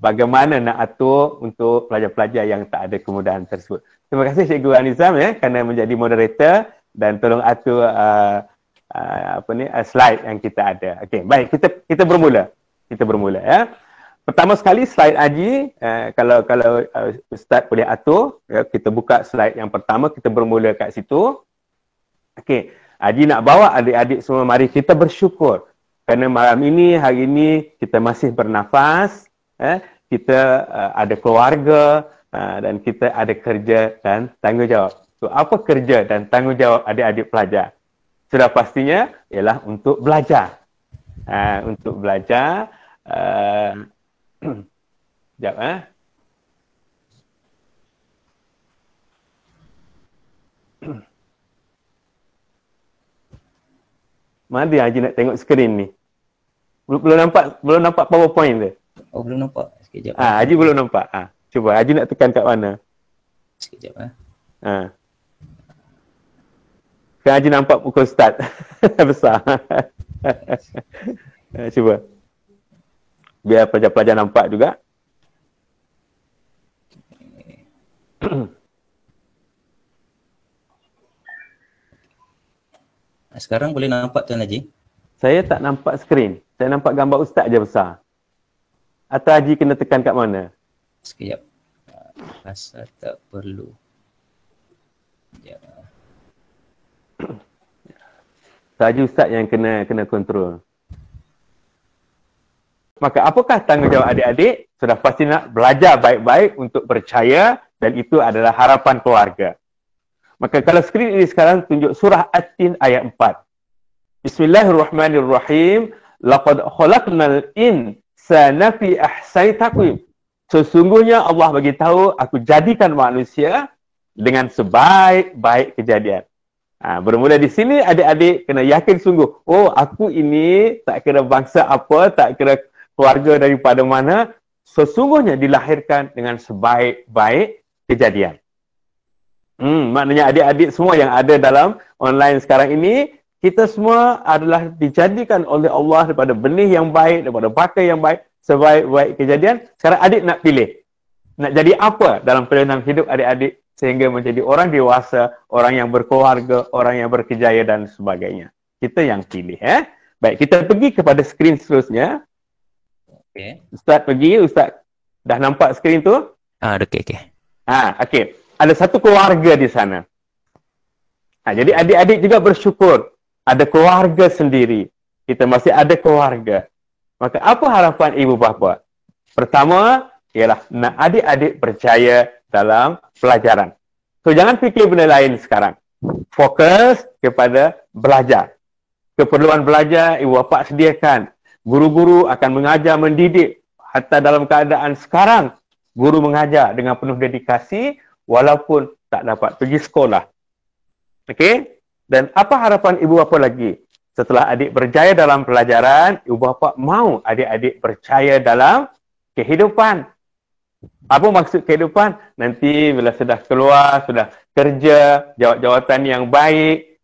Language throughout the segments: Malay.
bagaimana nak atur untuk pelajar-pelajar yang tak ada kemudahan tersebut. Terima kasih Cikgu Anizam kerana menjadi moderator dan tolong atur slide yang kita ada. Okey, baik, kita bermula. Pertama sekali slide Haji, kalau Ustaz boleh atur, kita buka slide yang pertama, kita bermula kat situ. Okey, Haji nak bawa adik-adik semua, mari kita bersyukur kerana hari ini kita masih bernafas, kita ada keluarga dan kita ada kerja dan tanggungjawab. So, apa kerja dan tanggungjawab adik-adik pelajar? Sudah pastinya ialah untuk belajar. Untuk belajar. Sekejap. Mana Haji nak tengok skrin ni? Belum nampak PowerPoint tu? Oh, belum nampak. Sekejap. Haji belum nampak. Cuba Haji nak tekan kat mana? Sekejap. Kan Haji nampak pukul start besar. Cuba. Biar pelajar-pelajar nampak juga. Sekarang boleh nampak Tuan Haji? Saya tak nampak skrin. Saya nampak gambar Ustaz je besar. Atau Haji kena tekan kat mana? Sekejap. Rasa tak perlu. Sekejap. Sahaja Ustaz yang kena kontrol. Maka apakah tanggungjawab adik-adik? Sudah pasti nak belajar baik-baik untuk percaya dan itu adalah harapan keluarga. Maka kalau skrin ini sekarang tunjuk surah At-Tin ayat 4. Bismillahirrahmanirrahim. Laqad khalaqnal insana fi ahsani taqwim. Sesungguhnya Allah bagi tahu aku jadikan manusia dengan sebaik-baik kejadian. Bermula di sini adik-adik kena yakin sungguh. Oh, aku ini tak kira bangsa apa, tak kira keluarga daripada mana, sesungguhnya dilahirkan dengan sebaik-baik kejadian. Maknanya adik-adik semua yang ada dalam online sekarang ini, kita semua adalah dijadikan oleh Allah daripada benih yang baik, daripada bakai yang baik, sebaik-baik kejadian. Sekarang adik nak pilih. Nak jadi apa dalam perjalanan hidup adik-adik sehingga menjadi orang dewasa, orang yang berkeluarga, orang yang berkejaya dan sebagainya. Kita yang pilih. Baik, kita pergi kepada skrin seterusnya. Okay. Ustaz pergi, Ustaz dah nampak skrin tu? Okey. Okey. Ada satu keluarga di sana. Jadi adik-adik juga bersyukur. Ada keluarga sendiri. Kita masih ada keluarga. Maka apa harapan ibu bapa? Pertama, ialah nak adik-adik percaya dalam pelajaran. So, jangan fikir benda lain sekarang. Fokus kepada belajar. Keperluan belajar, ibu bapa sediakan. Guru-guru akan mengajar, mendidik. Hatta dalam keadaan sekarang, guru mengajar dengan penuh dedikasi walaupun tak dapat pergi sekolah. Okey? Dan apa harapan ibu bapa lagi? Setelah adik berjaya dalam pelajaran, ibu bapa mahu adik-adik percaya dalam kehidupan. Apa maksud kehidupan? Nanti bila sudah keluar, sudah kerja, jawatan yang baik,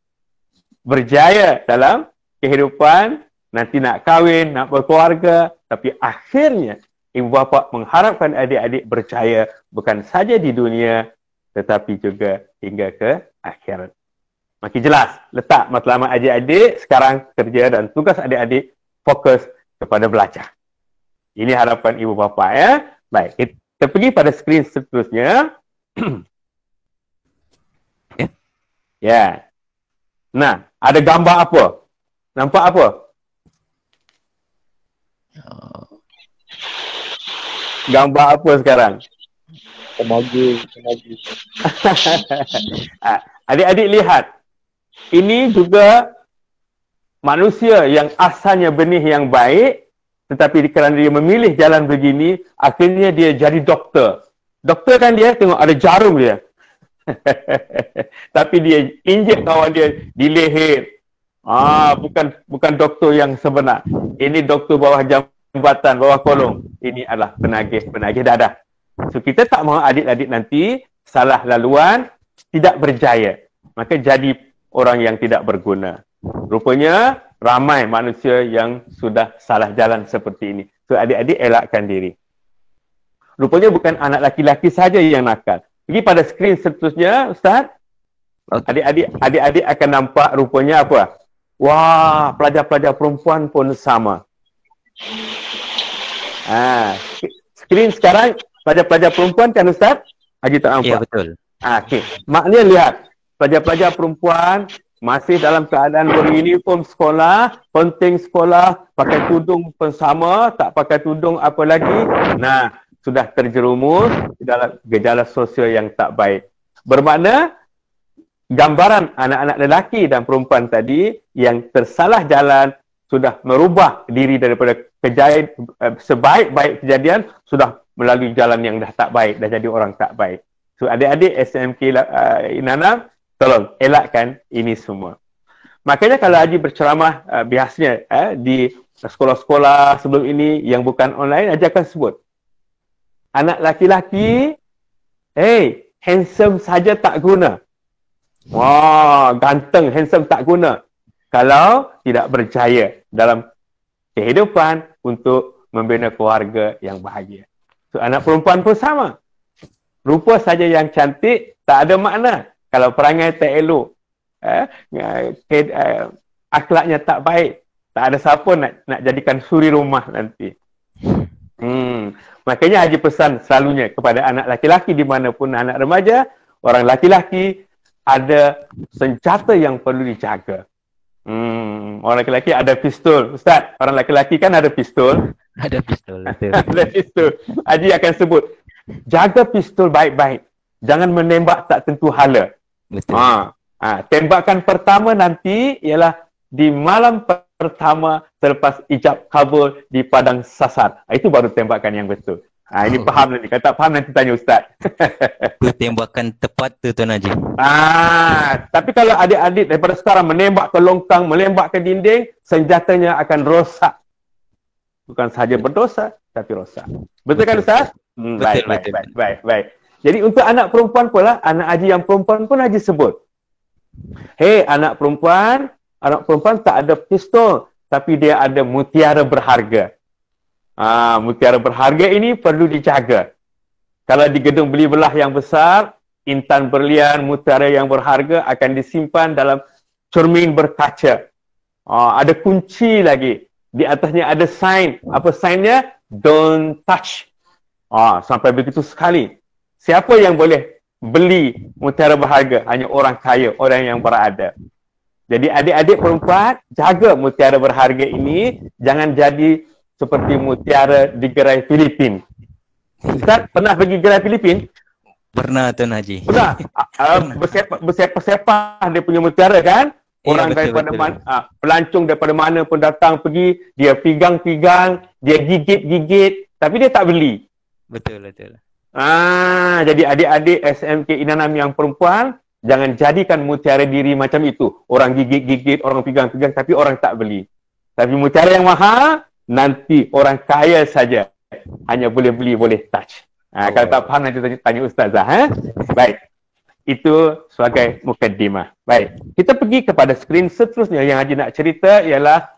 berjaya dalam kehidupan, nanti nak kahwin, nak berkeluarga, tapi akhirnya ibu bapa mengharapkan adik-adik berjaya bukan saja di dunia, tetapi juga hingga ke akhirat. Makin jelas, letak matlamat adik-adik, sekarang kerja dan tugas adik-adik fokus kepada belajar. Ini harapan ibu bapa ya. Baik, kita pergi pada skrin seterusnya. Ya. Nah, ada gambar apa? Nampak apa? Gambar apa sekarang? Tenaga. Adik-adik lihat. Ini juga manusia yang asalnya benih yang baik, tetapi kerana dia memilih jalan begini, akhirnya dia jadi doktor. Doktor kan dia tengok ada jarum dia. Tapi dia injek kawan dia di leher. Bukan doktor yang sebenar. Ini doktor bawah jambatan, bawah kolong. Ini adalah penagih dadah. So kita tak mahu adik-adik nanti salah laluan, tidak berjaya. Maka jadi orang yang tidak berguna. Rupanya ramai manusia yang sudah salah jalan seperti ini. So adik-adik elakkan diri. rupanya bukan anak laki-laki saja yang nakal. Pergi pada skrin seterusnya, Ustaz. Adik-adik akan nampak rupanya apa? Wah, pelajar-pelajar perempuan pun sama. Skrin sekarang pelajar-pelajar perempuan kan Ustaz? Haji tak nampak? Ya, betul. Okey. Maknanya lihat, pelajar-pelajar perempuan masih dalam keadaan beruniform sekolah, penting sekolah, pakai tudung pun sama, tak pakai tudung apa lagi. Nah, sudah terjerumus dalam gejala sosial yang tak baik. Bermakna gambaran anak-anak lelaki dan perempuan tadi yang tersalah jalan sudah merubah diri daripada kejayaan sebaik-baik kejadian sudah melalui jalan yang dah tak baik, dah jadi orang tak baik. So adik-adik SMK Inanam, tolong elakkan ini semua. Makanya kalau Haji berceramah biasanya di sekolah-sekolah sebelum ini yang bukan online, Haji akan sebut anak laki-laki, handsome saja tak guna. Wah, ganteng, handsome tak guna kalau tidak berjaya dalam kehidupan untuk membina keluarga yang bahagia. So, anak perempuan pun sama. Rupa saja yang cantik tak ada makna kalau perangai tak elok, akhlaknya tak baik, tak ada siapa nak jadikan suri rumah nanti. Makanya Haji pesan selalunya kepada anak laki-laki dimanapun anak remaja, orang laki-laki ada senjata yang perlu dijaga. Orang laki-laki ada pistol. Ustaz, orang laki-laki kan ada pistol. Ada pistol. Ada pistol. Haji akan sebut, jaga pistol baik-baik. Jangan menembak tak tentu hala. Betul. Tembakan pertama nanti ialah di malam pertama selepas ijab kabul di padang sasar. Itu baru tembakan yang betul. Ini faham nanti. Kalau tak faham nanti tanya Ustaz. Itu tembakan tepat tu Tuan Haji. Tapi kalau adik-adik daripada sekarang menembak ke longkang, menembak ke dinding, senjatanya akan rosak. Bukan sahaja berdosa, tapi rosak. Betul kan Ustaz? Baik. Jadi untuk anak perempuan pula, anak Haji yang perempuan pun Haji sebut. Anak perempuan tak ada pistol, tapi dia ada mutiara berharga. Mutiara berharga ini perlu dijaga. Kalau di gedung beli belah yang besar, intan berlian, mutiara yang berharga akan disimpan dalam cermin berkaca. Ada kunci lagi. Di atasnya ada sign. Apa signnya? Don't touch. Sampai begitu sekali. Siapa yang boleh beli mutiara berharga? Hanya orang kaya, orang yang berada. Jadi adik-adik perempuan, jaga mutiara berharga ini. Jangan jadi seperti mutiara di gerai Filipin. Ustaz, pernah pergi gerai Filipin? Pernah Tuan Haji. Pernah. Bersepah-sepah dia punya mutiara kan? Orang daripada mana, pelancong daripada mana pun datang pergi, dia pigang-pigang, dia gigit-gigit, tapi dia tak beli. Betul. Jadi adik-adik SMK Inanam yang perempuan, jangan jadikan mutiara diri macam itu. Orang gigit-gigit, orang pigang-pigang, tapi orang tak beli. Tapi mutiara yang mahal, nanti orang kaya saja hanya boleh beli, boleh touch. Kalau tak faham nanti tanya Ustazah. Baik. Itu sebagai mukaddimah. Baik. Kita pergi kepada skrin seterusnya yang Haji nak cerita ialah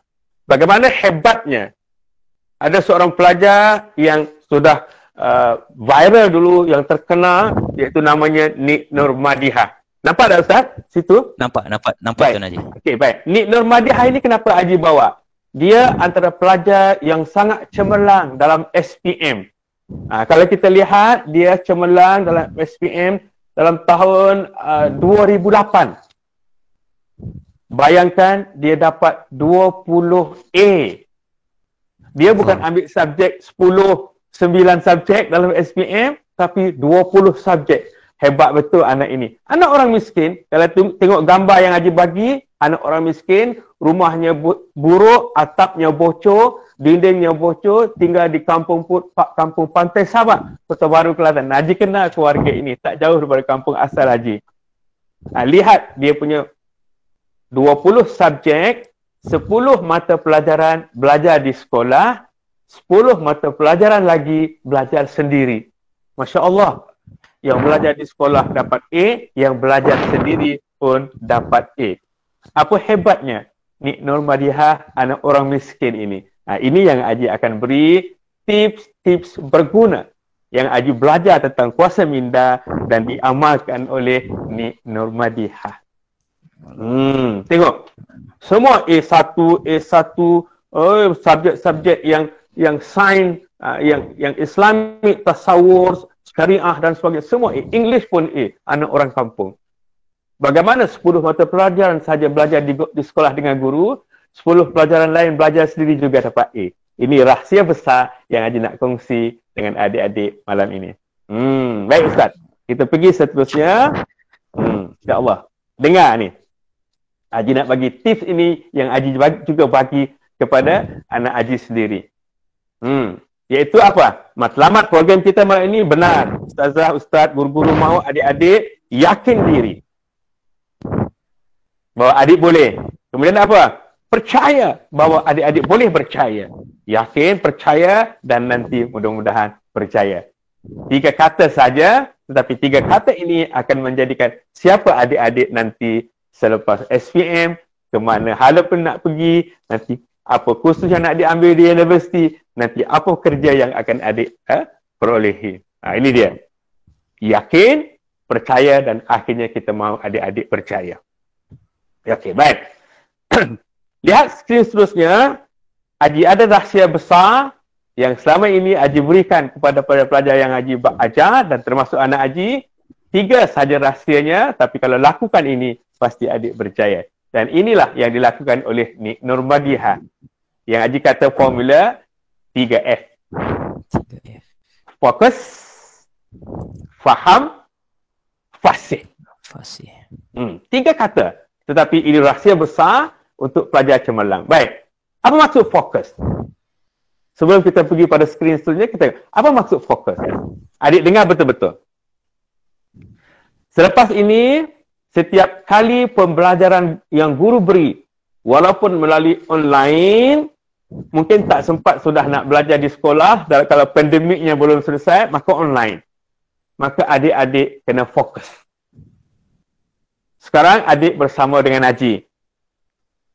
bagaimana hebatnya ada seorang pelajar yang sudah viral dulu, yang terkenal, iaitu namanya Nik Nurmadihah. Nampak tak Ustaz? Situ? Nampak baik. Tuan Haji. Okey, baik. Nik Nurmadihah ini kenapa Haji bawa? Dia antara pelajar yang sangat cemerlang dalam SPM. Kalau kita lihat, dia cemerlang dalam SPM dalam tahun 2008. Bayangkan dia dapat 20A. Dia bukan ambil subjek 9 subjek dalam SPM, tapi 20 subjek. Hebat betul anak ini. Anak orang miskin, kalau tengok gambar yang Haji bagi, anak orang miskin, rumahnya buruk, atapnya bocor, dindingnya bocor, tinggal di kampung Pantai Sabak, Kota Baru, Kelantan. Haji kenal keluarga ini, tak jauh daripada kampung asal Haji. Lihat dia punya 20 subjek, 10 mata pelajaran belajar di sekolah, 10 mata pelajaran lagi belajar sendiri. Masya Allah. Yang belajar di sekolah dapat A, yang belajar sendiri pun dapat A. Apa hebatnya Nik Nurmadihah, anak orang miskin ini? Ini yang Haji akan beri tips-tips berguna yang Haji belajar tentang kuasa minda dan diamalkan oleh Nik Nurmadihah. Tengok. Semua A1, subjek-subjek yang sains, yang Islamic, tasawuf, syariah dan sebagainya, semua A. English pun A, anak orang kampung. Bagaimana 10 mata pelajaran saja belajar di sekolah dengan guru, 10 pelajaran lain belajar sendiri juga dapat A. Ini rahsia besar yang Haji nak kongsi dengan adik-adik malam ini. Baik Ustaz, kita pergi seterusnya. InsyaAllah. Dengar ni. Haji nak bagi tips ini yang Haji juga bagi kepada anak Haji sendiri. Iaitu apa? Matlamat program kita malam ini benar. Ustazah, Ustaz, guru-guru mahu adik-adik yakin diri. Bahawa adik boleh. Kemudian apa? Percaya bahawa adik-adik boleh percaya. Yakin, percaya dan nanti mudah-mudahan percaya. 3 kata saja, tetapi 3 kata ini akan menjadikan siapa adik-adik nanti selepas SPM, ke mana hala pun nak pergi, nanti apa kursus yang nak diambil di universiti, nanti apa kerja yang akan adik perolehi. Ini dia. Yakin, percaya dan akhirnya kita mahu adik-adik percaya. Okey, baik. Lihat skrin seterusnya. Haji ada rahsia besar yang selama ini Haji berikan kepada pelajar yang Haji ajar dan termasuk anak Haji. 3 saja rahsianya, tapi kalau lakukan ini pasti adik percaya. Dan inilah yang dilakukan oleh Nik Nurmadihah. Yang Haji kata formula 3F. 3F. Fokus, faham, fasih. Fasih. 3 kata. Tetapi ini rahsia besar untuk pelajar cemerlang. Baik. Apa maksud fokus? Sebelum kita pergi pada skrin seterusnya, kita tengok. Apa maksud fokus? Adik dengar betul-betul. Selepas ini, setiap kali pembelajaran yang guru beri, walaupun melalui online, mungkin tak sempat sudah nak belajar di sekolah, dan kalau pandemiknya belum selesai, maka online. Maka adik-adik kena fokus. Sekarang adik bersama dengan Haji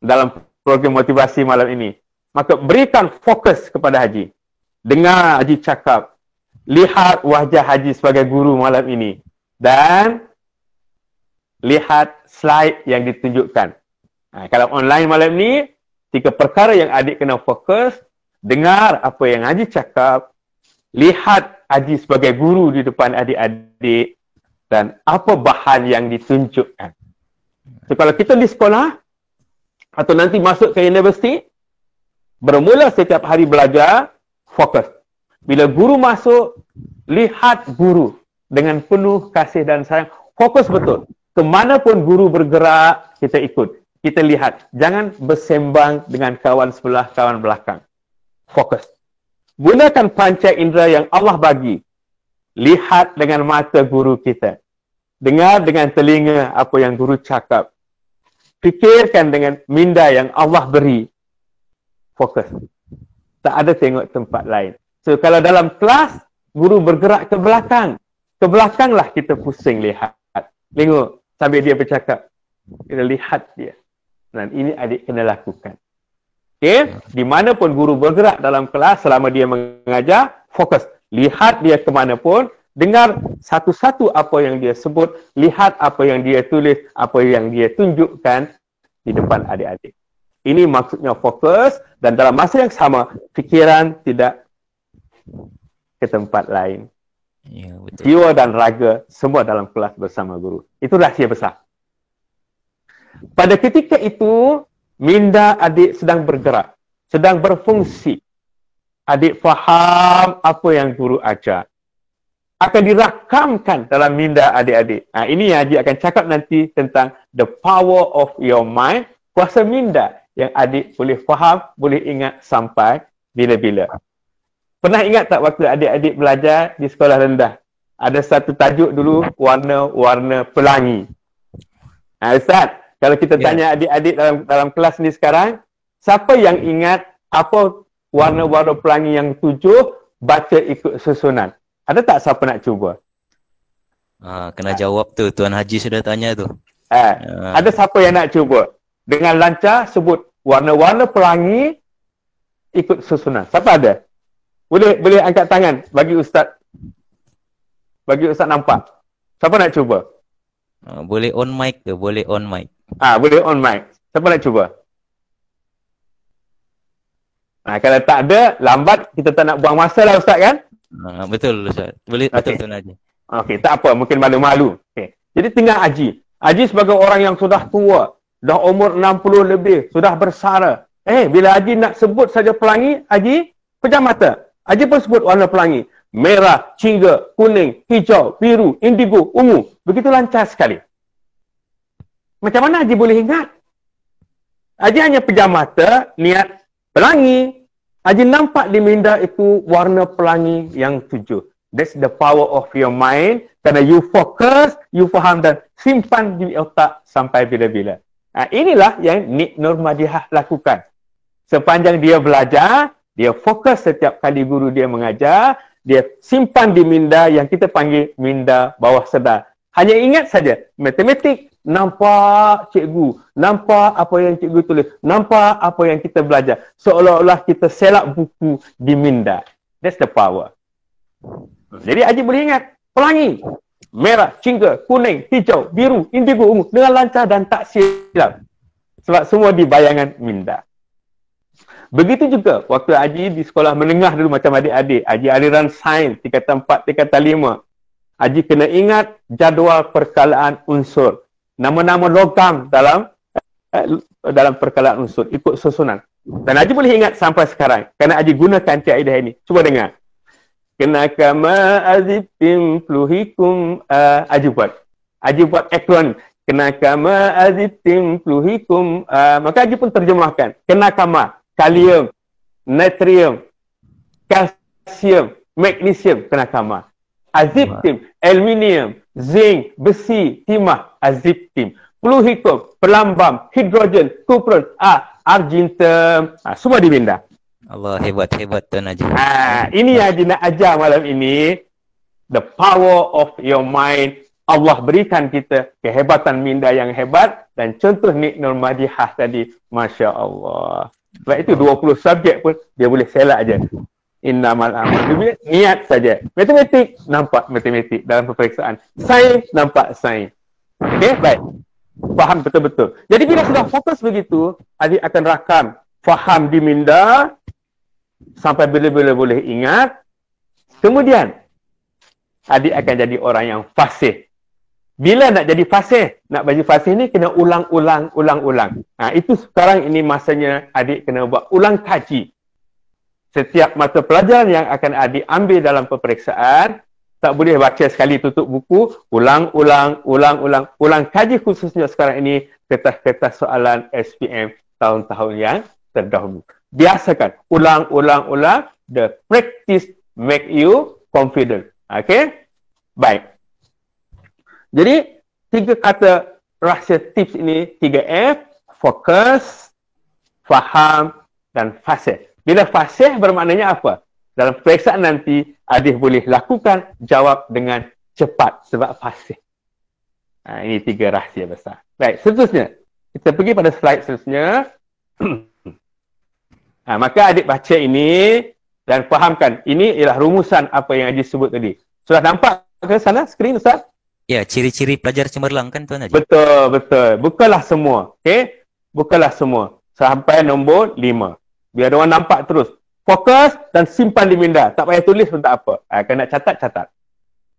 dalam program motivasi malam ini. Maka berikan fokus kepada Haji. Dengar Haji cakap. Lihat wajah Haji sebagai guru malam ini. Dan lihat slide yang ditunjukkan. Kalau online malam ini, 3 perkara yang adik kena fokus. Dengar apa yang Haji cakap. Lihat Haji sebagai guru di depan adik-adik. Dan apa bahan yang ditunjukkan. So, kalau kita di sekolah, atau nanti masuk ke universiti, bermula setiap hari belajar, fokus. Bila guru masuk, lihat guru dengan penuh kasih dan sayang. Fokus betul. Kemanapun guru bergerak, kita ikut. Kita lihat. Jangan bersembang dengan kawan sebelah, kawan belakang. Fokus. Gunakan panca indera yang Allah bagi. Lihat dengan mata guru kita. Dengar dengan telinga apa yang guru cakap. Fikirkan dengan minda yang Allah beri. Fokus. Tak ada tengok tempat lain. So, kalau dalam kelas, guru bergerak ke belakang. Ke belakanglah kita pusing lihat. Tengok sambil dia bercakap. Kita lihat dia. Dan ini adik kena lakukan. Okay? Di mana pun guru bergerak dalam kelas, selama dia mengajar, fokus. Lihat dia ke mana pun. Dengar satu-satu apa yang dia sebut, lihat apa yang dia tulis, apa yang dia tunjukkan di depan adik-adik. Ini maksudnya fokus dan dalam masa yang sama, fikiran tidak ke tempat lain. Ya, betul. Jiwa dan raga semua dalam kelas bersama guru. Itu rahsia besar. Pada ketika itu, minda adik sedang bergerak, sedang berfungsi. Adik faham apa yang guru ajar. Akan dirakamkan dalam minda adik-adik. Ini yang Haji akan cakap nanti tentang the power of your mind, kuasa minda yang adik boleh faham, boleh ingat sampai bila-bila. Pernah ingat tak waktu adik-adik belajar di sekolah rendah? Ada satu tajuk dulu, warna-warna pelangi. Ustaz, kalau kita tanya adik-adik dalam kelas ni sekarang, siapa yang ingat apa warna-warna pelangi yang 7, baca ikut susunan? Ada tak siapa nak cuba? Kena jawab tu. Tuan Haji sudah tanya tu. Ada siapa yang nak cuba? Dengan lancar sebut warna-warna pelangi ikut susunan. Siapa ada? Boleh angkat tangan bagi Ustaz bagi Ustaz nampak. Siapa nak cuba? Boleh on mic ke? Boleh on mic. Boleh on mic. Siapa nak cuba? Kalau tak ada, lambat, kita tak nak buang masa lah Ustaz kan? Betul Ustaz. Boleh, betul Tuan Haji. Okey, tak apa. Mungkin malu-malu. Okay. Jadi tinggal Haji. Haji sebagai orang yang sudah tua, dah umur 60 lebih, sudah bersara. Bila Haji nak sebut saja pelangi, Haji pejam mata. Haji pun sebut warna pelangi. Merah, jingga, kuning, hijau, biru, indigo, ungu. Begitu lancar sekali. Macam mana Haji boleh ingat? Haji hanya pejam mata, niat pelangi. Haji nampak di minda itu warna pelangi yang 7. That's the power of your mind. Kerana you fokus, you faham dan simpan di otak sampai bila-bila. Inilah yang Nik Nurmadihah lakukan. Sepanjang dia belajar, dia fokus setiap kali guru dia mengajar, dia simpan di minda yang kita panggil minda bawah sedar. Hanya ingat saja, matematik, nampak cikgu, nampak apa yang cikgu tulis, nampak apa yang kita belajar. Seolah-olah kita selak buku di minda. That's the power. Jadi Haji boleh ingat, pelangi, merah, jingga, kuning, hijau, biru, indigo, ungu dengan lancar dan tak silap. Sebab semua di bayangan minda. Begitu juga waktu Haji di sekolah menengah dulu macam adik-adik, Haji aliran sains, tingkatan 4, tingkatan 5. Haji kena ingat jadual perkalaan unsur. Nama-nama logam dalam perkalaan unsur, ikut susunan. Dan Haji boleh ingat sampai sekarang, kerana Haji gunakan kaedah ini. Cuba dengar. Kenaka ma'azibtim pluhikum. Haji buat akronim. Kenaka ma'azibtim pluhikum. Maka Haji pun terjemahkan. Kenaka ma, kalium, natrium, kalsium, magnesium, kenaka ma. Azibtim, aluminium, zinc, besi, timah, azibtim. Pluhikum, pelambam, hidrogen, kupron, argentum. Semua di minda. Allah, hebat Tuan Haji. Ini yang Haji nak ajar malam ini. The power of your mind. Allah berikan kita kehebatan minda yang hebat. Dan contoh Nik Nurmadihah tadi. Masya Allah. Sebab itu 20 subjek pun dia boleh selak aja. Innamal amal. Niat saja. Matematik, nampak matematik dalam peperiksaan. Sains, nampak sains. Okey, baik. Faham betul-betul. Jadi bila sudah fokus begitu, Haji akan rakam. Faham di minda. Sampai bila-bila boleh ingat. Kemudian, adik akan jadi orang yang fasih. Bila nak jadi fasih? Nak bagi fasih ni kena ulang-ulang. Itu sekarang ini masanya adik kena buat ulang kaji. Setiap mata pelajaran yang akan adik ambil dalam peperiksaan, tak boleh baca sekali tutup buku, ulang kaji khususnya sekarang ini kertas-kertas soalan SPM tahun-tahun yang terdahulu. Biasakan, ulang. The practice make you confident. Okay? Baik. Jadi, 3 kata rahsia tips ini, 3F, fokus, faham, dan fasih. Bila fasih bermaknanya apa? Dalam peperiksaan nanti, adik boleh lakukan jawab dengan cepat sebab fasih. Ini 3 rahsia besar. Baik, seterusnya. Kita pergi pada slide seterusnya. Maka adik baca ini dan fahamkan. Ini ialah rumusan apa yang Haji sebut tadi. Sudah nampak ke sana skrin Ustaz? Ya, ciri-ciri pelajar cemerlang kan Tuan Haji? Betul. Bukalah semua. Okay? Bukalah semua. Sampai nombor 5. Biar orang nampak terus. Fokus dan simpan di minda. Tak payah tulis pun tak apa. Kalau nak catat.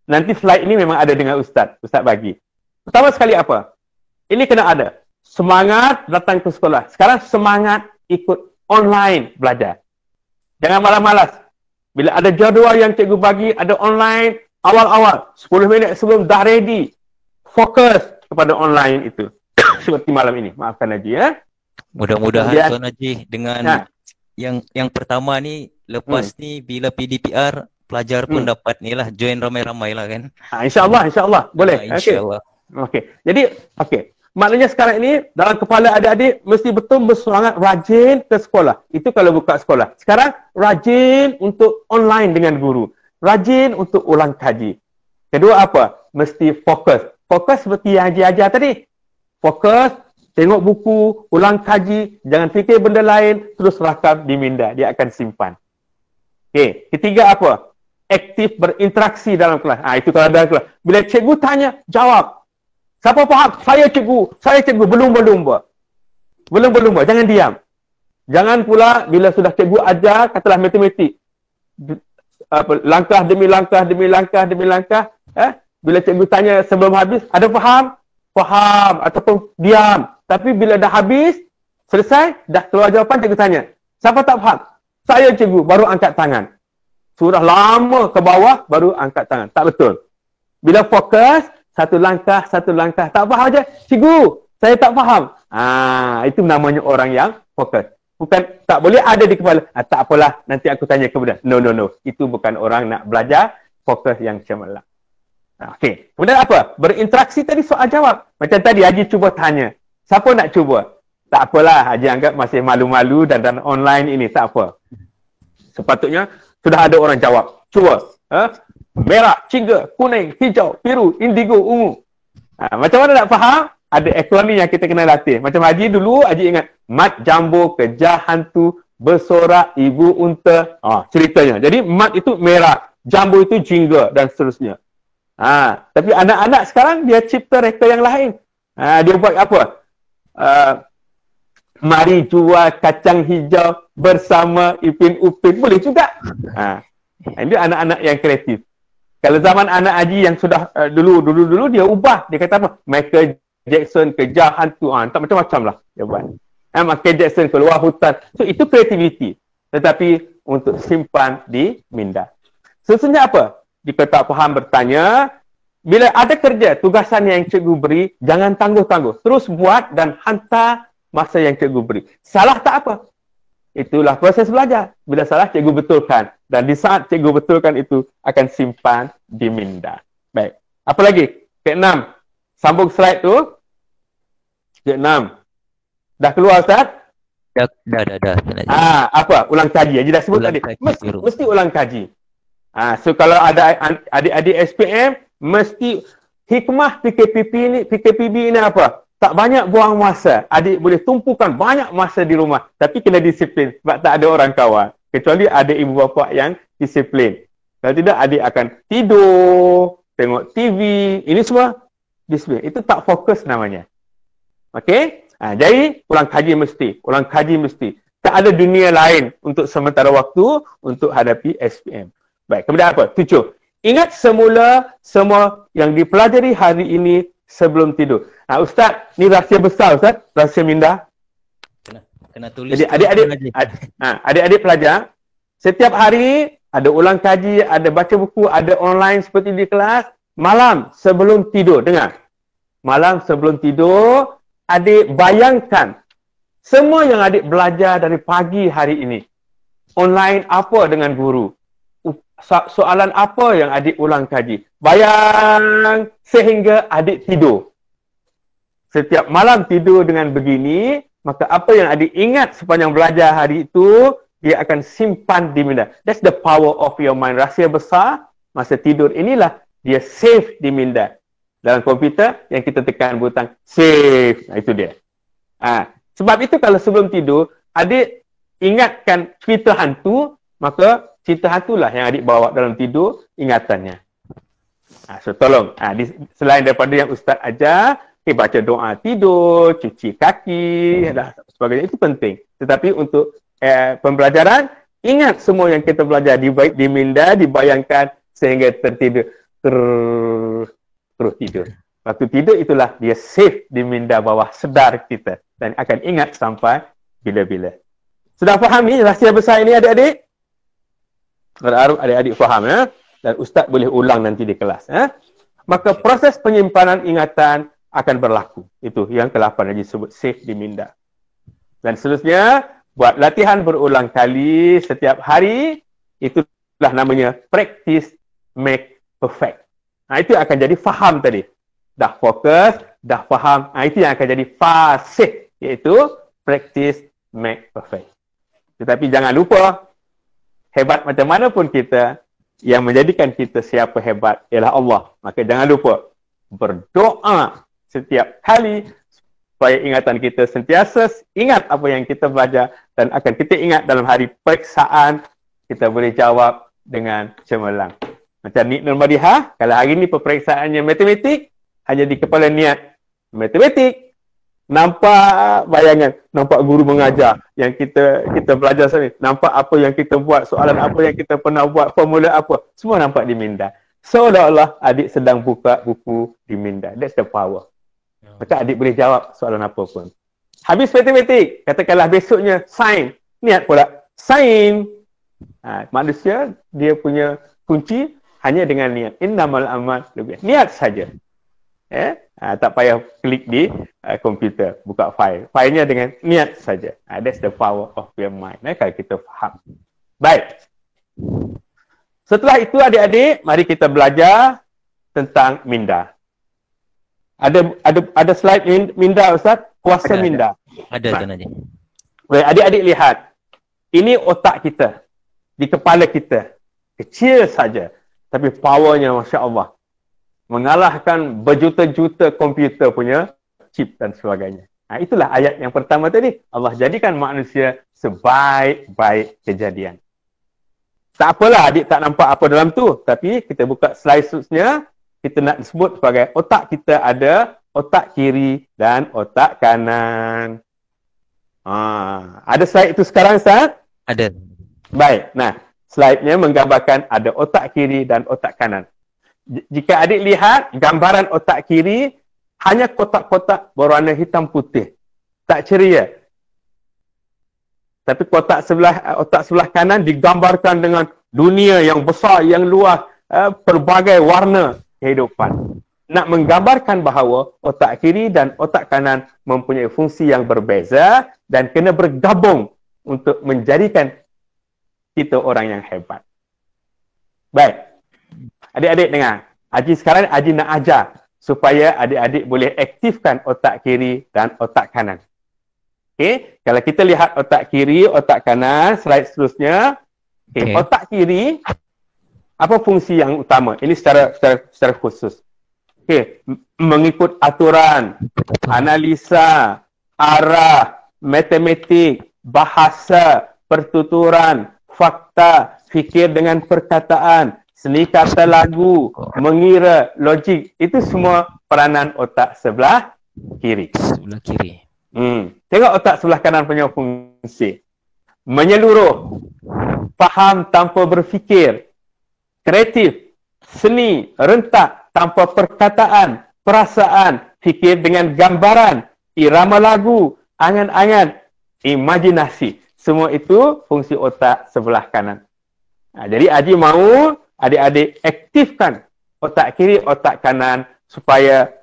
Nanti slide ini memang ada dengan Ustaz. Ustaz bagi. Pertama sekali apa? Ini kena ada. Semangat datang ke sekolah. Sekarang semangat ikut online belajar. Jangan malas-malas. Bila ada jadual yang cikgu bagi, ada online, awal-awal, 10 minit sebelum dah ready. Fokus kepada online itu. Seperti malam ini. Maafkan Haji ya. Mudah-mudahan Tuan Haji dengan yang pertama ni, lepas ni bila PDPR, pelajar pun dapat ni lah, join ramai-ramai lah kan. InsyaAllah. Boleh. InsyaAllah. Okey. Jadi, maknanya sekarang ini dalam kepala adik-adik mesti betul bersemangat rajin ke sekolah. Itu kalau buka sekolah. Sekarang rajin untuk online dengan guru. Rajin untuk ulang kaji. Kedua apa? Mesti fokus. Fokus seperti yang Haji ajar tadi. Fokus, tengok buku, ulang kaji, jangan fikir benda lain, terus rakam di minda. Dia akan simpan. Okey, ketiga apa? aktif berinteraksi dalam kelas. Itu kalau dalam kelas. Bila cikgu tanya, jawab. Siapa faham? Saya cikgu. Belum berlumba. Jangan diam. Jangan pula bila sudah cikgu ajar, katalah matematik. Langkah demi langkah. Bila cikgu tanya sebelum habis, ada faham? Faham ataupun diam. Tapi bila dah habis, selesai, dah keluar jawapan, cikgu tanya. Siapa tak faham? Saya cikgu, baru angkat tangan. Sudah lama ke bawah, baru angkat tangan. Tak betul. Bila fokus, satu langkah. Tak faham aja. Cikgu, saya tak faham. Itu namanya orang yang fokus. Bukan, tak boleh ada di kepala. Tak apalah, nanti aku tanya kemudian. No. Itu bukan orang nak belajar fokus yang cemerlang. Okey. Kemudian apa? Berinteraksi tadi soal jawab. Macam tadi Haji cuba tanya. Siapa nak cuba? Tak apalah, Haji anggap masih malu-malu dan online ini. Tak apa. Sepatutnya, sudah ada orang jawab. Cuba. Merah, jingga, kuning, hijau, biru, indigo, ungu. Macam mana nak faham? Ada akronim yang kita kena latih. Macam Haji dulu, Haji ingat. Mat jambu, kejar hantu, bersorak, ibu unta. Ceritanya. Jadi, mat itu merah. Jambu itu jingga dan seterusnya. Tapi anak-anak sekarang, dia cipta reka yang lain. Dia buat apa? Mari jual kacang hijau bersama Ipin Upin. Boleh juga. Ini anak-anak yang kreatif. Kalau zaman anak Haji yang sudah dulu dia ubah. Dia kata apa? Michael Jackson kejar hantu. Tak macam-macam lah dia buat. Michael Jackson keluar hutan. So itu kreativiti. Tetapi untuk simpan di minda. Seterusnya apa? Jika tak faham bertanya. Bila ada kerja, tugasan yang cikgu beri, jangan tangguh-tangguh. Terus buat dan hantar masa yang cikgu beri. Salah tak apa. Itulah proses belajar. Bila salah, cikgu betulkan. Dan di saat cikgu betulkan itu, akan simpan di minda. Baik. Apa lagi? Ke-6. Sambung slide tu. Ke-6. Dah keluar, Ustaz? Dah. Apa? Ulang kaji. Haji dah sebut tadi. Mesti ulang kaji. So kalau ada adik-adik SPM, mesti hikmah PKPB ini apa? Tak banyak buang masa. Adik boleh tumpukan banyak masa di rumah. Tapi kena disiplin. Sebab tak ada orang kawan. Kecuali ada ibu bapa yang disiplin. Kalau tidak, adik akan tidur, tengok TV. Ini semua disiplin. Itu tak fokus namanya. Okey? Jadi, ulang kaji mesti. Tak ada dunia lain untuk sementara waktu untuk hadapi SPM. Baik, kemudian apa? 7. Ingat semula semua yang dipelajari hari ini sebelum tidur. Ustaz, ni rahsia besar, Ustaz. Rahsia minda. Kena tulis. Jadi adik-adik pelajar, setiap hari ada ulang kaji, ada baca buku, ada online seperti di kelas. Malam sebelum tidur, dengar. Malam sebelum tidur, adik bayangkan semua yang adik belajar dari pagi hari ini. Online apa dengan guru? Soalan apa yang adik ulang kaji? Bayang sehingga adik tidur. Setiap malam tidur dengan begini, maka apa yang adik ingat sepanjang belajar hari itu, dia akan simpan di minda. That's the power of your mind. Rahsia besar, masa tidur inilah, dia save di minda. Dalam komputer, yang kita tekan butang save. Itu dia. Sebab itu kalau sebelum tidur, adik ingatkan cerita hantu, maka cerita hantulah yang adik bawa dalam tidur ingatannya. So tolong, selain daripada yang Ustaz ajar, baca doa tidur, cuci kaki dan sebagainya, itu penting. Tetapi untuk pembelajaran, ingat semua yang kita belajar di minda, dibayangkan sehingga tertidur. Terus tidur. Waktu tidur itulah dia save di minda bawah sedar kita dan akan ingat sampai bila-bila. Sudah faham ni rahsia besar ini adik-adik? Harap adik-adik faham ya? Dan Ustaz boleh ulang nanti di kelas. Maka proses penyimpanan ingatan akan berlaku. Itu yang ke-8 lagi sebut save di minda. Dan seterusnya, buat latihan berulang kali setiap hari, itulah namanya practice make perfect. Itu akan jadi faham tadi. Dah fokus, dah faham. Itu yang akan jadi fasih, iaitu practice make perfect. Tetapi jangan lupa, hebat macam mana pun kita, yang menjadikan kita siapa hebat ialah Allah. Maka jangan lupa berdoa setiap kali supaya ingatan kita sentiasa ingat apa yang kita belajar dan akan kita ingat dalam hari periksaan kita boleh jawab dengan cemerlang. Macam Nik Nurmadihah, kalau hari ni peperiksaannya matematik, hanya di kepala niat matematik, nampak bayangan, nampak guru mengajar yang kita belajar sini, nampak apa yang kita buat, soalan apa yang kita pernah buat, formula apa, semua nampak di minda. Seolah-olah adik sedang buka buku di minda. That's the power. Maka adik boleh jawab soalan apa pun. Habis matematik, katakanlah besoknya sains, niat pula sains. Manusia dia punya kunci hanya dengan niat. Innamal amal lebih. Niat saja. Tak payah klik di komputer, buka file. Filenya dengan niat saja. That's the power of your mind. Kalau kita faham. Baik. Setelah itu adik-adik, mari kita belajar tentang minda. Ada slide minda, Ustaz? Kuasa minda. Ada Tuan Haji. Baik, adik-adik lihat. Ini otak kita. Di kepala kita. Kecil saja. Tapi powernya Masya Allah. Mengalahkan berjuta-juta komputer punya chip dan sebagainya. Itulah ayat yang pertama tadi. Allah jadikan manusia sebaik-baik kejadian. Tak apalah adik tak nampak apa dalam tu. Tapi kita buka slide seterusnya. Kita nak sebut sebagai otak kita ada otak kiri dan otak kanan. Ada slide itu sekarang, Ustaz? Ada. Baik. Nah, slide-nya menggambarkan ada otak kiri dan otak kanan. Jika adik lihat gambaran otak kiri, hanya kotak-kotak berwarna hitam putih. Tak ceria. Tapi otak sebelah kanan digambarkan dengan dunia yang besar, yang luas, pelbagai warna kehidupan. Nak menggambarkan bahawa otak kiri dan otak kanan mempunyai fungsi yang berbeza dan kena bergabung untuk menjadikan kita orang yang hebat. Baik. Adik-adik dengar. Sekarang Haji nak ajar supaya adik-adik boleh aktifkan otak kiri dan otak kanan. Okey, kalau kita lihat otak kiri, otak kanan, slide seterusnya. Okey, otak kiri apa fungsi yang utama? Ini secara khusus. Okey, mengikut aturan, analisa, arah, matematik, bahasa, pertuturan, fakta, fikir dengan perkataan, seni kata lagu, mengira, logik. Itu semua peranan otak sebelah kiri. Sebelah kiri. Tengok otak sebelah kanan punya fungsi. Menyeluruh, faham tanpa berfikir, kreatif, seni, rentak tanpa perkataan, perasaan, fikir dengan gambaran, irama lagu, angan-angan, imajinasi. Semua itu fungsi otak sebelah kanan. Jadi Haji mahu adik-adik aktifkan otak kiri, otak kanan supaya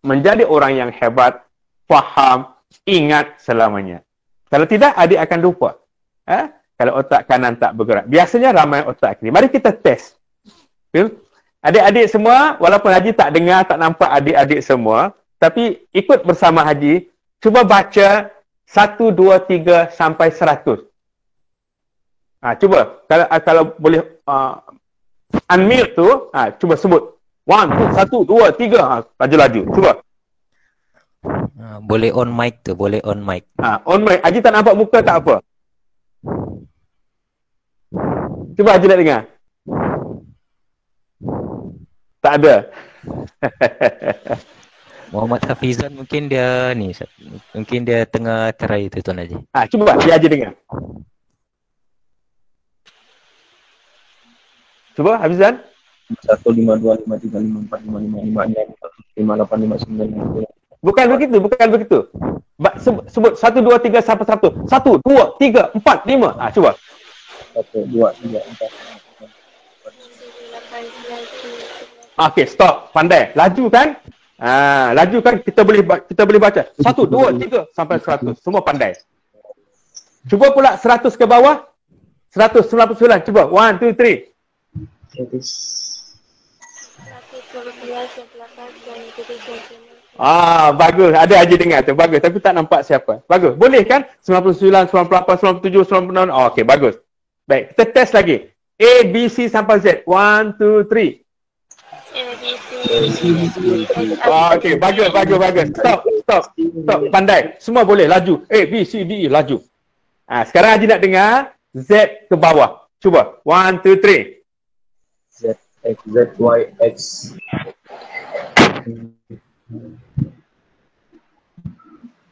menjadi orang yang hebat, faham, ingat selamanya. Kalau tidak, adik akan lupa. Kalau otak kanan tak bergerak. Biasanya ramai otak kiri. Mari kita test. Adik-adik semua, walaupun Haji tak dengar, tak nampak adik-adik semua, tapi ikut bersama Haji, cuba baca 1, 2, 3 sampai 100. Cuba, kalau boleh unmute tu, cuba sebut. 1, 2, 3. Laju-laju. Cuba. Boleh on mic tu, boleh on mic. On mic. Haji tak nampak muka tak apa. Cuba Haji nak dengar. Tak ada. Muhammad Hafizan mungkin dia ni, mungkin dia tengah try tu Tuan Haji. Cuba dia Haji dengar. Cuba Hafizan. 15253545556 Bukan begitu. Sebut 1, 2, 3 sampai 1. 1, 2, 3, 4, 5. Cuba. 1, 2, 3, 4. Okey, stop. Pandai. Laju kan? Laju kan kita boleh baca. 1, 2, 3 sampai 100. Semua pandai. Cuba pula 100 ke bawah. 199. Cuba. 1, 2, 3. 112. Bagus. Ada Haji dengar tu. Bagus. Tapi tak nampak siapa. Bagus. Boleh kan? 99, 98, 97, 99. Okey, bagus. Baik. Kita test lagi. A, B, C sampai Z. 1, 2, 3. Okey, bagus. Stop. Pandai. Semua boleh. Laju. A, B, C, D, E. Laju. Sekarang Haji nak dengar Z ke bawah. Cuba. 1, 2, 3. X, Z, Y, X.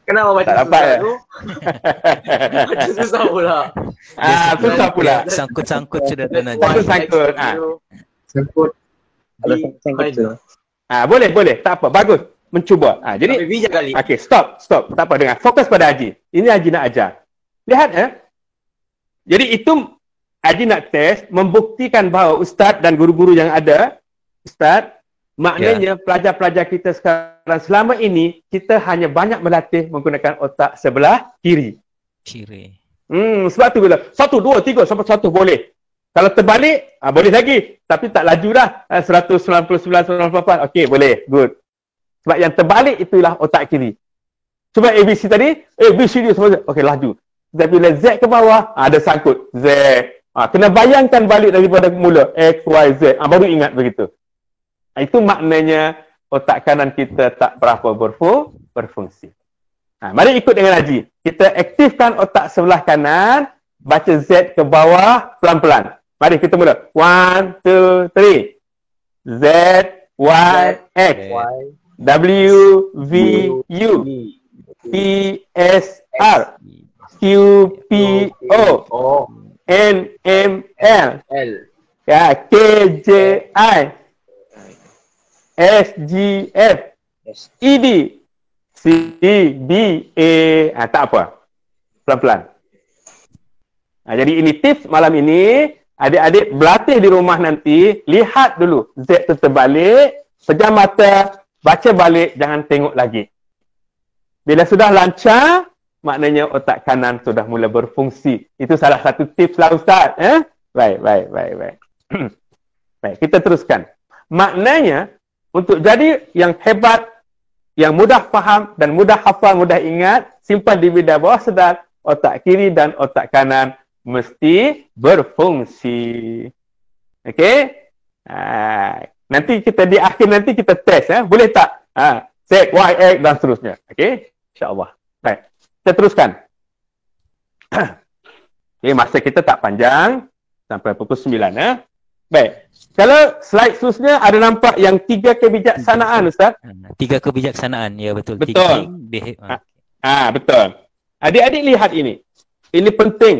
Kenapa baca Tak dapat susah ya? tu? Baca susah pula. Susah pula. Sangkut-sangkut sudah Tuan Haji. Sangkut-sangkut. Sangkut. Ada Di- sangkut tu. Boleh. Tak apa. Bagus. Mencuba. Jadi, Tapi bijak kali. okey, stop. Tak apa, dengar. Fokus pada Haji. Ini Haji nak ajar. Lihat Jadi itu Haji nak test, membuktikan bahawa ustaz dan guru-guru yang ada, ustaz, maknanya pelajar-pelajar kita sekarang selama ini, kita hanya banyak berlatih menggunakan otak sebelah kiri. Kiri. Sebab tu bila 1, 2, 3 sampai 1 boleh. Kalau terbalik, boleh lagi. Tapi tak laju dah. 199, 198. Okey, boleh. Good. Sebab yang terbalik itulah otak kiri. Cuba ABC tadi, ABC dia semua. Okey, laju. Dan bila Z ke bawah, ada sangkut. Z. Kena bayangkan balik daripada mula. X, Y, Z. Baru ingat begitu. Itu maknanya otak kanan kita tak berapa berfungsi. Mari ikut dengan Haji. Kita aktifkan otak sebelah kanan, baca Z ke bawah pelan-pelan. Mari kita mula. 1, 2, 3. Z, Y, X. W, V, U. P, S, R. Q, P, O. N, M, L. K, J, I. S, G, F. E, D. C, B, A. Tak apa. Pelan-pelan. Jadi ini tips malam ini. Adik-adik berlatih di rumah nanti. Lihat dulu. Z tu terbalik. Pejam mata. Baca balik. Jangan tengok lagi. Bila sudah lancar, maknanya otak kanan sudah mula berfungsi. Itu salah satu tips lah Ustaz. Baik. Baik, kita teruskan. Maknanya, untuk jadi yang hebat, yang mudah faham dan mudah hafal, mudah ingat, simpan di bidang bawah sedar, otak kiri dan otak kanan mesti berfungsi. Okey? Nanti kita di akhir nanti kita test. Boleh tak? Z, Y, X dan seterusnya. Okey? InsyaAllah. Baik. Kita teruskan. Okay, masa kita tak panjang. Sampai pukul 9. Baik. Kalau slide seterusnya ada nampak yang 3 kebijaksanaan Ustaz. 3 kebijaksanaan. Ya betul. Betul. Thinking, betul. Adik-adik lihat ini. Ini penting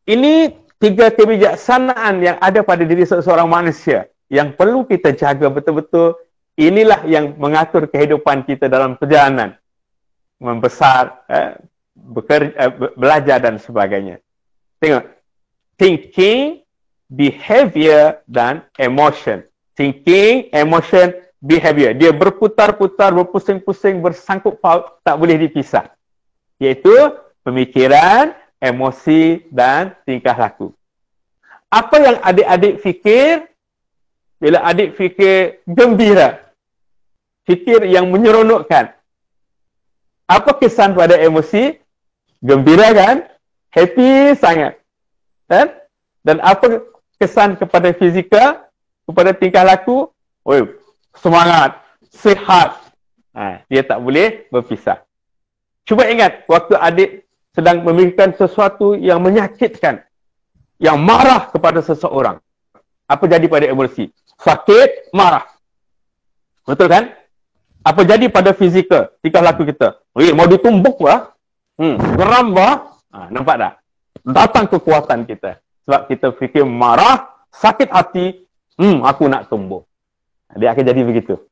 Ini 3 kebijaksanaan yang ada pada diri seseorang manusia yang perlu kita jaga betul-betul. Inilah yang mengatur kehidupan kita dalam perjalanan membesar, belajar dan sebagainya. Tengok. Thinking, behavior dan emotion. Thinking, emotion, behavior. Dia berputar-putar, berpusing-pusing, bersangkut paut, tak boleh dipisah. Iaitu pemikiran, emosi dan tingkah laku. Apa yang adik-adik fikir bila adik fikir gembira, fikir yang menyeronokkan, apa kesan pada emosi? Gembira kan? Happy sangat. Dan apa kesan kepada fizikal, kepada tingkah laku? Semangat, sihat. Dia tak boleh berpisah. Cuba ingat waktu adik sedang memikirkan sesuatu yang menyakitkan, yang marah kepada seseorang. Apa jadi pada emosi? Sakit, marah. Betul kan? Apa jadi pada fizikal, tingkah laku kita? Mau ditumbuk lah. Geram lah. Nampak tak? Datang kekuatan kita. Sebab kita fikir marah, sakit hati, aku nak tumbuk. Dia akan jadi begitu.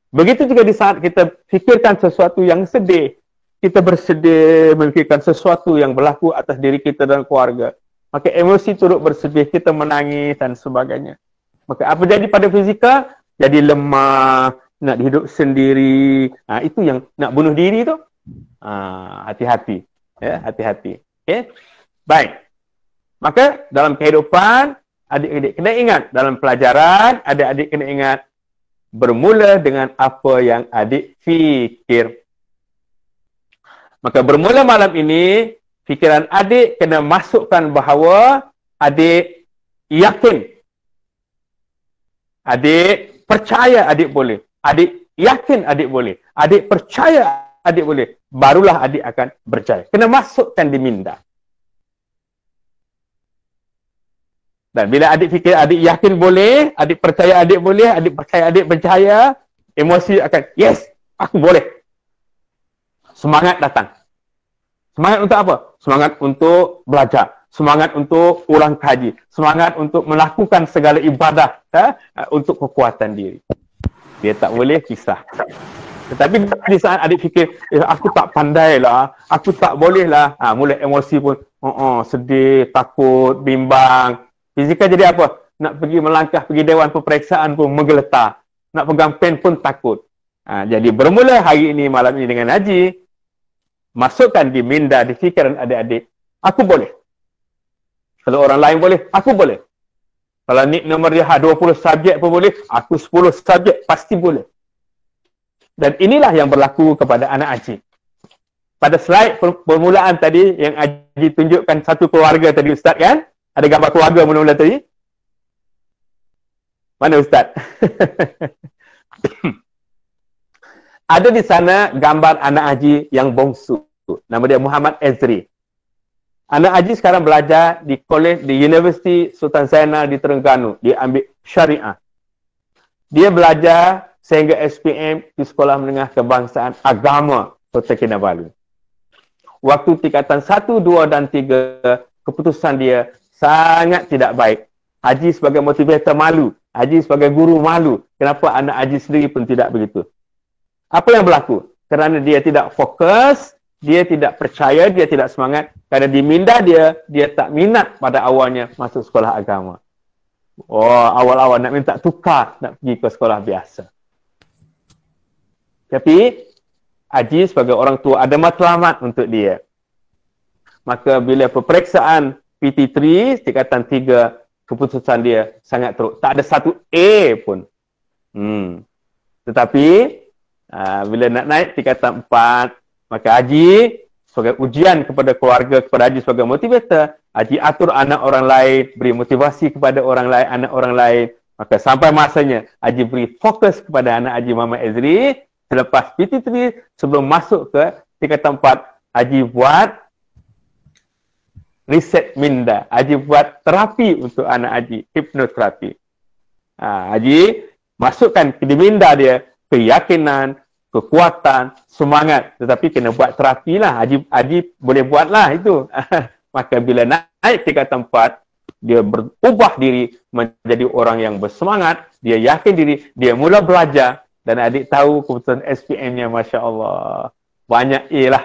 Begitu juga di saat kita fikirkan sesuatu yang sedih. Kita bersedih memikirkan sesuatu yang berlaku atas diri kita dan keluarga. Maka emosi turut bersedih, kita menangis dan sebagainya. Maka apa jadi pada fizikal? Jadi lemah, nak hidup sendiri. Itu yang nak bunuh diri tu. Hati-hati. Hati-hati. Okay? Baik. Maka dalam kehidupan, adik-adik kena ingat. Dalam pelajaran, adik-adik kena ingat. Bermula dengan apa yang adik fikir. Maka bermula malam ini, fikiran adik kena masukkan bahawa adik yakin. Adik percaya adik boleh. Adik yakin adik boleh. Adik percaya adik boleh. Barulah adik akan berjaya. Kena masukkan di minda. Dan bila adik fikir adik yakin boleh, adik percaya adik boleh, adik percaya adik percaya, emosi akan, yes, aku boleh. Semangat datang. Semangat untuk apa? Semangat untuk belajar. Semangat untuk ulang kaji. Semangat untuk melakukan segala ibadah untuk kekuatan diri. Dia tak boleh pisah. Tetapi di saat adik fikir, aku tak pandai lah, aku tak boleh lah. Mula emosi pun, sedih, takut, bimbang. Fizikal jadi apa? Nak pergi melangkah, pergi dewan peperiksaan pun menggeletar. Nak pegang pen pun takut. Jadi bermula hari ini, malam ini dengan Haji, masukkan di minda, di fikiran adik-adik, aku boleh. Kalau orang lain boleh, aku boleh. Kalau Nick nombor dia 20 subjek pun boleh, aku 10 subjek pasti boleh. Dan inilah yang berlaku kepada anak Haji. Pada slide permulaan tadi, yang Haji tunjukkan satu keluarga tadi, Ustaz kan? Ada gambar keluarga mula-mula tadi? Mana Ustaz? Ada di sana gambar anak Haji yang bongsu. Nama dia Muhammad Ezri. Anak Haji sekarang belajar di college, di University Sultan Zainal di Terengganu. Dia ambil syariah. Dia belajar sehingga SPM di Sekolah Menengah Kebangsaan Agama Kota Kinabalu. Waktu tingkatan 1, 2 dan 3, keputusan dia sangat tidak baik. Haji sebagai motivator malu. Haji sebagai guru malu. Kenapa anak Haji sendiri pun tidak begitu? Apa yang berlaku? Kerana dia tidak fokus, dia tidak percaya, dia tidak semangat. Kerana di minda dia tak minat pada awalnya masuk sekolah agama. Awal-awal nak minta tukar, nak pergi ke sekolah biasa. Tapi, Haji sebagai orang tua ada matlamat untuk dia. Maka bila peperiksaan PT3, tingkatan 3, keputusan dia sangat teruk. Tak ada satu A pun. Tetapi, bila nak naik tingkatan 4, maka Haji sebagai ujian kepada keluarga, kepada Haji sebagai motivator, Haji atur anak orang lain, beri motivasi kepada orang lain, anak orang lain. Maka sampai masanya Haji beri fokus kepada anak Haji Muhammad Ezri. Selepas PT3, sebelum masuk ke tingkatan 4, Haji buat riset minda. Haji buat terapi untuk anak Haji, hipnoterapi. Haji masukkan ke minda dia keyakinan, kekuatan, semangat. Tetapi kena buat terapi lah. Haji boleh buat lah itu. Maka bila naik tingkatan 4, dia berubah diri menjadi orang yang bersemangat, dia yakin diri, dia mula belajar. Dan adik tahu keputusan SPM-nya, Masya Allah, banyak A lah.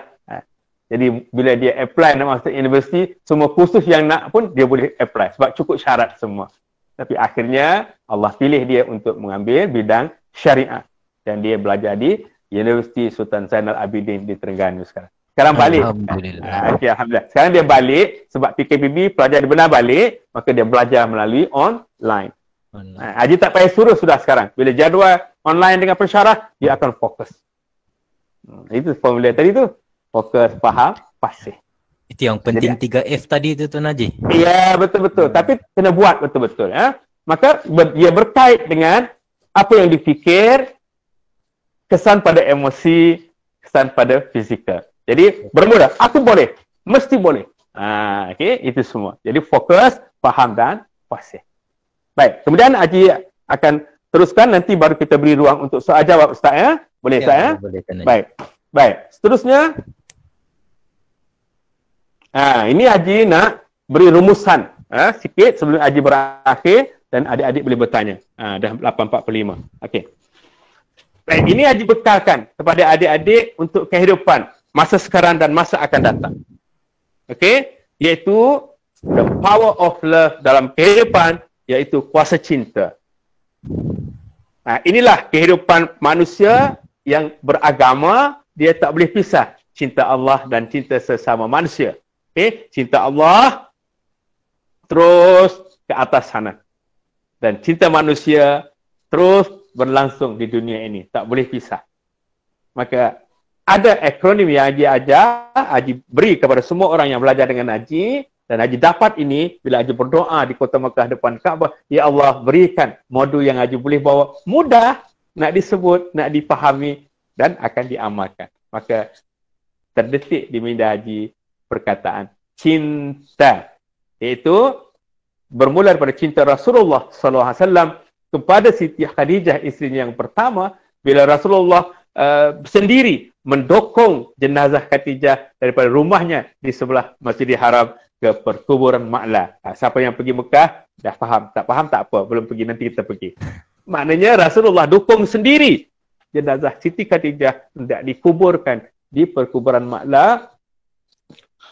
Jadi bila dia apply nak masuk universiti, semua kursus yang nak pun dia boleh apply. Sebab cukup syarat semua. Tapi akhirnya Allah pilih dia untuk mengambil bidang syariah. Dan dia belajar di Universiti Sultan Zainal Abidin di Terengganu sekarang. Sekarang balik. Alhamdulillah. Alhamdulillah. Sekarang dia balik sebab PKPB pelajar dia benar balik, maka dia belajar melalui online. Haji tak payah suruh sudah sekarang. Bila jadual online dengan pensyarah, dia akan fokus. Itu formula tadi tu. Fokus, faham, fasih. Itu yang penting. Jadi, 3F tadi tu Tuan Haji. Ya, betul-betul. Tapi kena buat betul-betul. Maka dia berkait dengan apa yang difikir, kesan pada emosi, kesan pada fizikal. Jadi bermula, aku boleh, mesti boleh. Okay, itu semua. Jadi fokus, faham dan fasih. Baik, kemudian Haji akan teruskan, nanti baru kita beri ruang untuk soal jawab Ustaz ya. Boleh Ustaz ya? Boleh, Baik. Seterusnya, ini Haji nak beri rumusan sikit sebelum Haji berakhir dan adik-adik boleh bertanya. Dah 8.45. Okey. Baik, ini Haji bekalkan kepada adik-adik untuk kehidupan masa sekarang dan masa akan datang. Okey, iaitu the power of love dalam kehidupan, iaitu kuasa cinta. Inilah kehidupan manusia yang beragama, dia tak boleh pisah cinta Allah dan cinta sesama manusia. Okay? Cinta Allah terus ke atas sana. Dan cinta manusia terus berlangsung di dunia ini. Tak boleh pisah. Maka ada akronim yang Haji ajar, Haji beri kepada semua orang yang belajar dengan Haji. Dan Haji dapat ini bila Haji berdoa di Kota Mekah depan Kaabah. Ya Allah, berikan modul yang Haji boleh bawa. Mudah nak disebut, nak dipahami dan akan diamalkan. Maka terdetik di minda Haji perkataan cinta. Iaitu bermula daripada cinta Rasulullah SAW kepada Siti Khadijah, isterinya yang pertama, bila Rasulullah sendiri mendokong jenazah Khadijah daripada rumahnya di sebelah Masjidil Haram ke perkuburan Ma'la. Siapa yang pergi Mekah dah faham, tak faham tak apa, belum pergi, nanti kita pergi. Maknanya Rasulullah dukung sendiri jenazah Siti Khadijah hendak dikuburkan di perkuburan Ma'la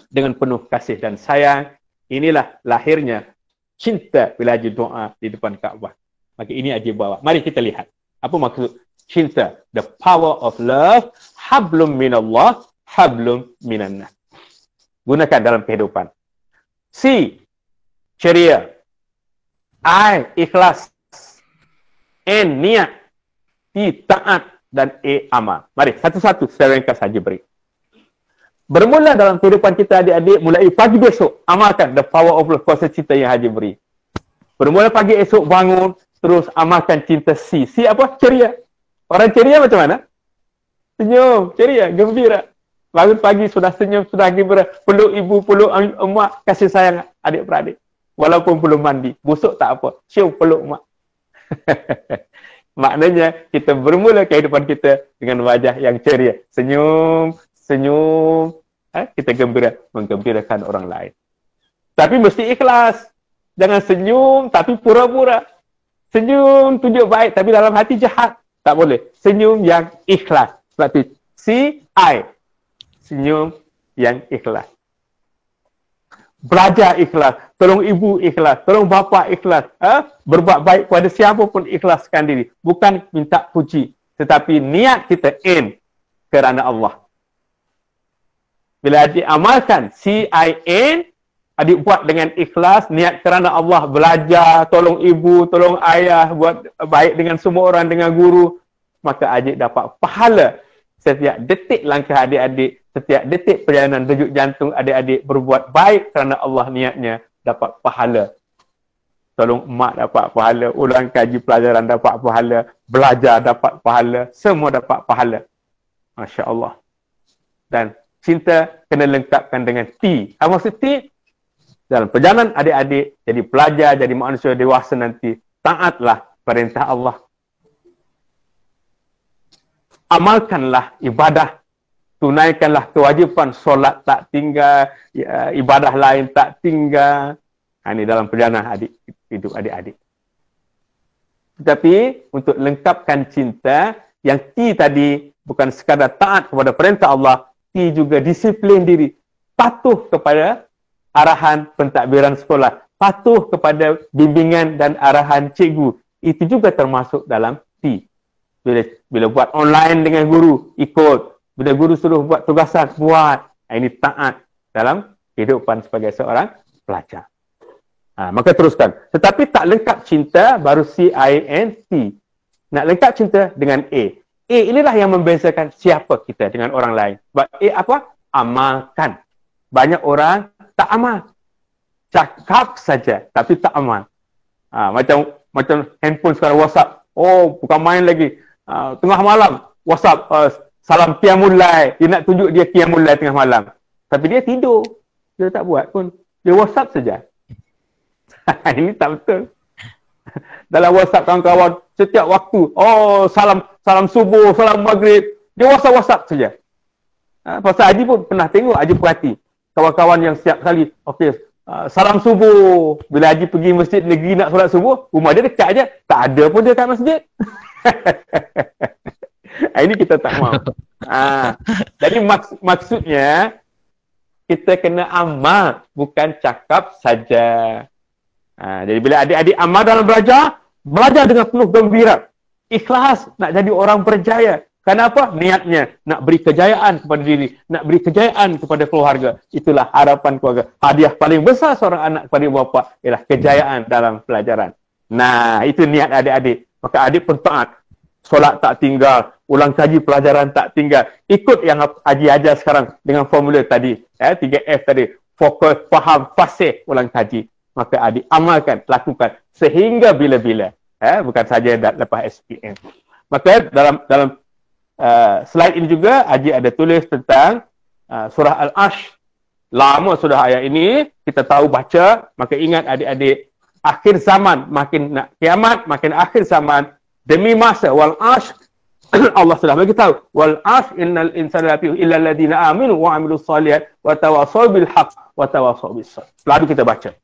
dengan penuh kasih dan sayang. Inilah lahirnya cinta bila Haji doa di depan Kaabah. Maka ini Haji bawa. Mari kita lihat apa maksud cinta. The power of love. Hablum minallah, hablum minannas. Gunakan dalam kehidupan. C, ceria. I, ikhlas. N, niat. T, taat. Dan A, amal. Mari, satu-satu saya ringkas Haji beri. Bermula dalam kehidupan kita adik-adik, mulai pagi besok, amalkan the power of love, kuasa cinta yang Haji beri. Bermula pagi esok bangun, terus amalkan cinta C. C apa? Ceria. Orang ceria macam mana? Senyum, ceria, gembira. Bangun pagi sudah senyum, sudah gembira. Peluk ibu, peluk emak, kasih sayang adik-beradik. Walaupun belum mandi, busuk tak apa. Cium peluk emak. Maknanya kita bermula kehidupan kita dengan wajah yang ceria. Senyum, senyum. Kita gembira, menggembirakan orang lain. Tapi mesti ikhlas. Jangan senyum tapi pura-pura. Senyum tunjuk baik tapi dalam hati jahat. Tak boleh. Senyum yang ikhlas. Sebab itu C-I. Senyum yang ikhlas. Belajar ikhlas. Tolong ibu ikhlas. Tolong bapa ikhlas. Berbuat baik kepada siapa pun ikhlaskan diri. Bukan minta puji. Tetapi niat kita in kerana Allah. Bila adik amalkan C-I-N, adik buat dengan ikhlas, niat kerana Allah, belajar, tolong ibu, tolong ayah, buat baik dengan semua orang, dengan guru, maka adik dapat pahala. Setiap detik langkah adik-adik, setiap detik perjalanan denyut jantung adik-adik berbuat baik kerana Allah, niatnya dapat pahala. Tolong emak dapat pahala, ulang kaji pelajaran dapat pahala, belajar dapat pahala, semua dapat pahala. Masya Allah. Dan cinta kena lengkapkan dengan T. Apa maksud T? Dalam perjalanan adik-adik, jadi pelajar, jadi manusia dewasa nanti, taatlah perintah Allah. Amalkanlah ibadah. Tunaikanlah kewajipan, solat tak tinggal, ibadah lain tak tinggal. Ini dalam perjalanan hidup adik-adik. Tetapi untuk lengkapkan cinta, yang T tadi bukan sekadar taat kepada perintah Allah, T juga disiplin diri. Patuh kepada arahan pentadbiran sekolah, patuh kepada bimbingan dan arahan cikgu, itu juga termasuk dalam T. Bila buat online dengan guru, ikut. Bila guru suruh buat tugasan, buat. Ini taat dalam kehidupan sebagai seorang pelajar. Maka teruskan. Tetapi tak lengkap cinta, baru C-I-N-T. Nak lengkap cinta dengan A. A inilah yang membezakan siapa kita dengan orang lain. Sebab A apa? Amalkan. Banyak orang tak amal. Cakap saja, tapi tak amal. Macam handphone sekarang WhatsApp. Oh, bukan main lagi. Tengah malam, WhatsApp, salam qiyamul lail. Dia nak tunjuk dia qiyamul lail tengah malam. Tapi dia tidur. Dia tak buat pun. Dia WhatsApp saja. Ini tak betul. Dalam WhatsApp kawan-kawan, setiap waktu, oh, salam subuh, salam maghrib. Dia WhatsApp saja. Pasal Haji pun pernah tengok, Haji perhati. Kawan-kawan yang setiap kali, okey, salam subuh. Bila Haji pergi masjid negeri nak solat subuh, rumah dia dekat aja, tak ada pun dia kat masjid. Ini kita tak mahu. Jadi maksudnya, kita kena amal, bukan cakap saja. Jadi bila adik-adik amal dalam belajar dengan penuh gembira. Ikhlas, nak jadi orang berjaya. Kenapa? Niatnya nak beri kejayaan kepada diri, nak beri kejayaan kepada keluarga. Itulah harapan keluarga. Hadiah paling besar seorang anak kepada ibu bapa ialah kejayaan dalam pelajaran. Nah, itu niat adik-adik. Maka adik pun taat. Solat tak tinggal, ulang kaji pelajaran tak tinggal. Ikut yang Haji ajar sekarang dengan formula tadi, 3F tadi. Fokus, faham, fasih, ulang kaji. Maka adik amalkan, lakukan sehingga bila-bila. Bukan saja lepas SPM. Maka dalam slide ini juga Haji ada tulis tentang surah Al-Ashr. Lama sudah ayat ini, kita tahu baca, maka ingat adik-adik akhir zaman, makin nak kiamat, makin akhir zaman, demi masa wal ash Allah sudah beritahu wal ash innal insana lafi illa alladhina amanu wa amilus solihat wa tawasaw bil haqq wa tawasaw bis sabr. Lalu kita baca.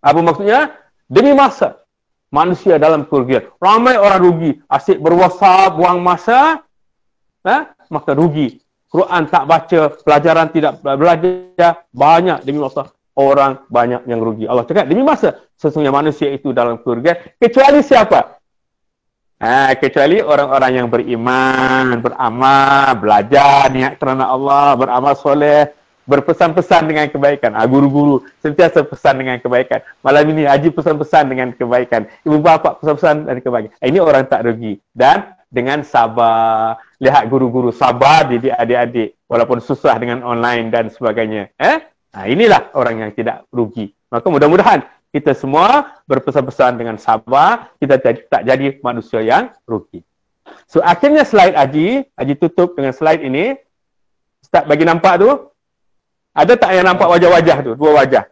Apa maksudnya? Demi masa manusia dalam kerugian. Ramai orang rugi, asyik berwasap, buang masa, maka rugi. Quran tak baca, pelajaran tidak belajar, banyak demi masa. Orang banyak yang rugi. Allah cakap demi masa sesungguhnya manusia itu dalam kerugian kecuali siapa? Kecuali orang-orang yang beriman, beramal, belajar niat kerana Allah, beramal soleh, berpesan-pesan dengan kebaikan. Guru-guru sentiasa pesan dengan kebaikan. Malam ini Haji pesan-pesan dengan kebaikan. Ibu bapa pesan-pesan dengan kebaikan. Ini orang tak rugi. Dan dengan sabar. Lihat guru-guru sabar didik adik-adik walaupun susah dengan online dan sebagainya. Inilah orang yang tidak rugi. Maka mudah-mudahan kita semua berpesan-pesan dengan sabar, kita tak jadi manusia yang rugi. So akhirnya slide Haji tutup dengan slide ini. Ustaz bagi nampak tu. Ada tak yang nampak wajah-wajah tu? Dua wajah.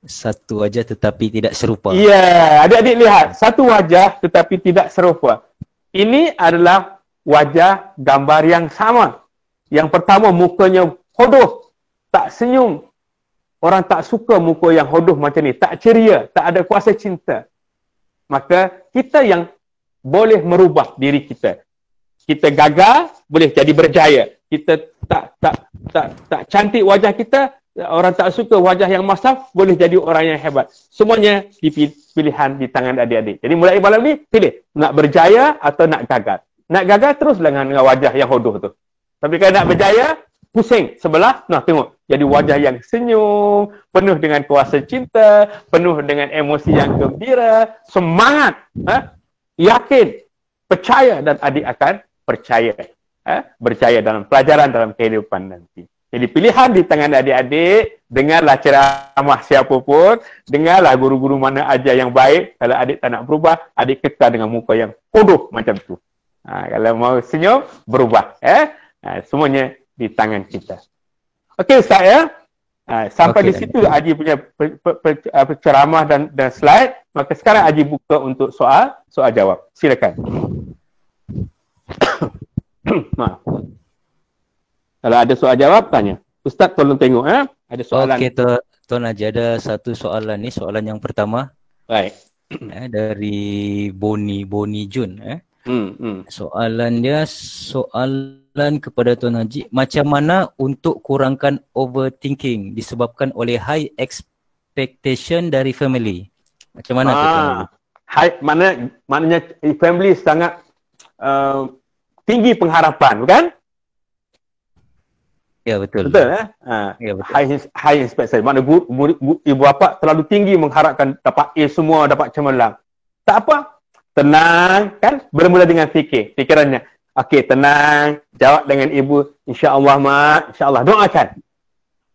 Satu wajah tetapi tidak serupa. Ya, adik-adik lihat. Satu wajah tetapi tidak serupa. Ini adalah wajah gambar yang sama. Yang pertama mukanya hodoh, tak senyum. Orang tak suka muka yang hodoh macam ni, tak ceria, tak ada kuasa cinta. Maka kita yang boleh merubah diri kita. Kita gagal, boleh jadi berjaya. Kita tak cantik wajah kita, orang tak suka wajah yang masam, boleh jadi orang yang hebat. Semuanya pilihan di tangan adik-adik. Jadi mulai malam ni, pilih. Nak berjaya atau nak gagal. Nak gagal terus dengan wajah yang hodoh tu. Tapi kalau nak berjaya, pusing sebelah, tengok. Jadi wajah yang senyum, penuh dengan kuasa cinta, penuh dengan emosi yang gembira, semangat, yakin, percaya dan adik akan percaya. Berjaya dalam pelajaran, dalam kehidupan nanti. Jadi pilihan di tangan adik-adik, dengarlah ceramah siapa pun, dengarlah guru-guru mana ajar yang baik. Kalau adik tak nak berubah, adik kekal dengan muka yang hodoh macam tu. Kalau mau senyum, berubah. Semuanya di tangan kita. Okey Ustaz ya. Sampai di situ Haji punya ceramah dan slide. Maka sekarang Haji buka untuk soal jawab. Silakan. Kalau ada soal jawab tanya. Ustaz tolong tengok ada soalan. Okey Tuan Haji, ada satu soalan ni, soalan yang pertama. Baik. Dari Boni Jun. Soalan kepada Tuan Haji, macam mana untuk kurangkan overthinking disebabkan oleh high expectation dari family? Macam mana tu Tuan Haji? Maknanya family sangat tinggi pengharapan, bukan? Ya betul. Betul Ya betul. High expectation. Mana ibu bapa terlalu tinggi mengharapkan dapat A semua, dapat cemerlang. Tak apa. Tenang, kan? Bermula dengan fikirannya. Okey, tenang. Jawab dengan ibu. InsyaAllah, Mak. InsyaAllah. Doakan.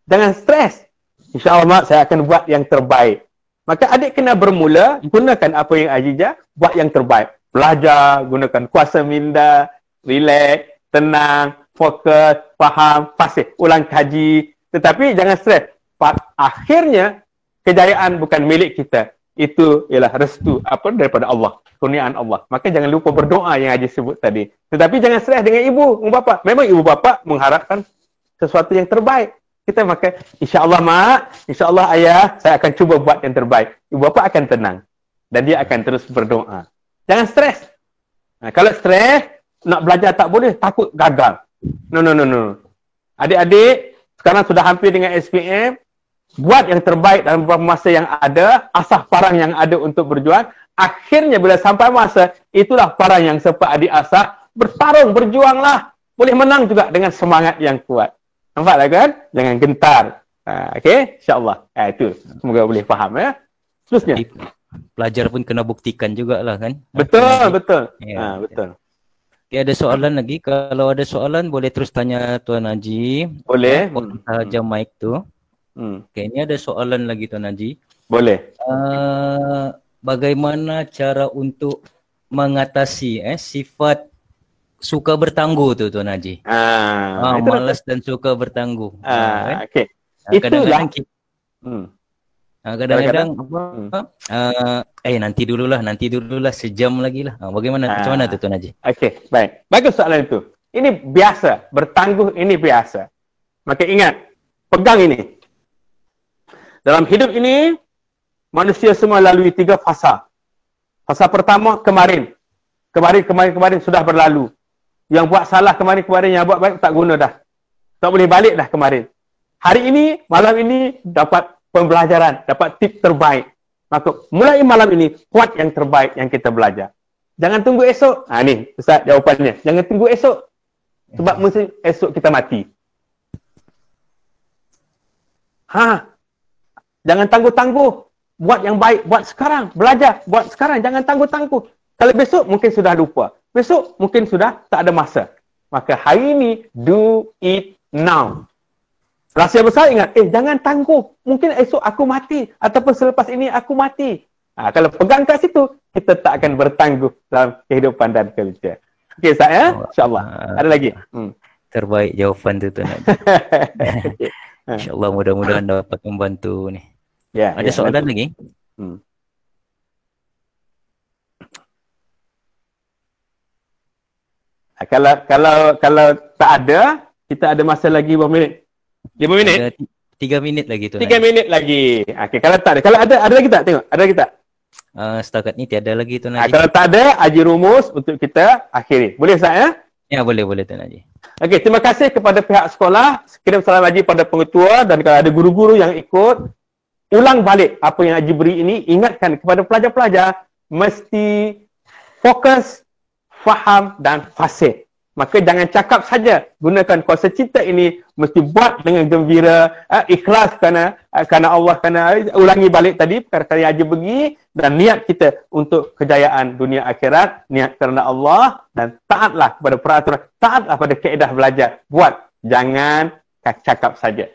Jangan stres. InsyaAllah, Mak. Saya akan buat yang terbaik. Maka adik kena bermula. Gunakan apa yang Ajijah. Buat yang terbaik. Belajar. Gunakan kuasa minda. Relax. Tenang. Fokus. Faham. Fasih. Ulang kaji. Tetapi jangan stres. Akhirnya, kejayaan bukan milik kita. Itu ialah restu daripada Allah, kurniaan Allah. Maka jangan lupa berdoa yang Haji sebut tadi. Tetapi jangan stres dengan ibu bapa. Memang ibu bapa mengharapkan sesuatu yang terbaik. Kita maka insya-Allah Mak, insya-Allah Ayah, saya akan cuba buat yang terbaik. Ibu bapa akan tenang dan dia akan terus berdoa. Jangan stres. Kalau stres, nak belajar tak boleh, takut gagal. No. Adik-adik sekarang sudah hampir dengan SPM. Buat yang terbaik dalam beberapa masa yang ada, asah parang yang ada untuk berjuang. Akhirnya bila sampai masa, itulah parang yang sempat adik asah. Bertarung, berjuanglah. Boleh menang juga dengan semangat yang kuat. Nampaklah kan? Jangan gentar. Okey? InsyaAllah. Itu. Semoga boleh faham ya. Seterusnya. Pelajar pun kena buktikan jugalah kan? Betul. Ya, betul. Okay, ada soalan lagi. Kalau ada soalan, boleh terus tanya Tuan Haji. Boleh. Saja mic tu. Okay, ini ada soalan lagi Tuan Haji. Boleh. Bagaimana cara untuk mengatasi sifat suka bertangguh tu Tuan Haji? Malas dan suka bertangguh. Okey. Itulah Kadang-kadang Kadang-kadang, nanti dululah sejam lagi lah. Bagaimana? Macam mana tu Tuan Haji? Okey, baik. Bagus soalan itu. Ini biasa, bertangguh ini biasa. Maka ingat, pegang ini. Dalam hidup ini, manusia semua lalui 3 fasa. Fasa pertama, kemarin. Kemarin sudah berlalu. Yang buat salah kemarin, yang buat baik tak guna dah. Tak boleh balik dah kemarin. Hari ini, malam ini, dapat pembelajaran, dapat tip terbaik. Maka mulai malam ini, buat yang terbaik yang kita belajar. Jangan tunggu esok. Ni Ustaz jawapannya. Jangan tunggu esok. Sebab mesti esok kita mati. Jangan tangguh-tangguh. Buat yang baik, buat sekarang. Belajar, buat sekarang. Jangan tangguh-tangguh. Kalau besok mungkin sudah lupa. Besok mungkin sudah tak ada masa. Maka hari ini, do it now. Rahsia besar ingat, jangan tangguh. Mungkin esok aku mati. Ataupun selepas ini aku mati. Kalau pegang kat situ, kita tak akan bertangguh dalam kehidupan dan kerja. Okey, Ustaz ya? InsyaAllah. Ada lagi? Terbaik jawapan tu Tuan Haji. InsyaAllah mudah-mudahan dapat membantu ni. Ada soalan lagi? Kalau tak ada, kita ada masa lagi berapa minit? 5 minit? 3 minit lagi tu. 3 minit lagi. Okey, kalau tak ada. Kalau ada lagi tak? Tengok, ada lagi tak? Setakat ni tiada lagi Tuan Haji. Kalau tak ada, Haji rumus untuk kita akhiri. Boleh Ustaz ya? Ya, boleh Tuan Haji. Okey, terima kasih kepada pihak sekolah. Kirim salam Haji pada pengetua dan kalau ada guru-guru yang ikut, ulang balik apa yang Haji beri ini. Ingatkan kepada pelajar-pelajar, mesti fokus, faham dan fasih. Maka jangan cakap saja, gunakan kuasa cinta ini, mesti buat dengan gembira, ikhlas kerana Allah, kerana ulangi balik tadi perkara yang Haji bagi, dan niat kita untuk kejayaan dunia akhirat, niat kerana Allah, dan taatlah kepada peraturan, taatlah pada kaedah belajar. Buat, jangan cakap saja.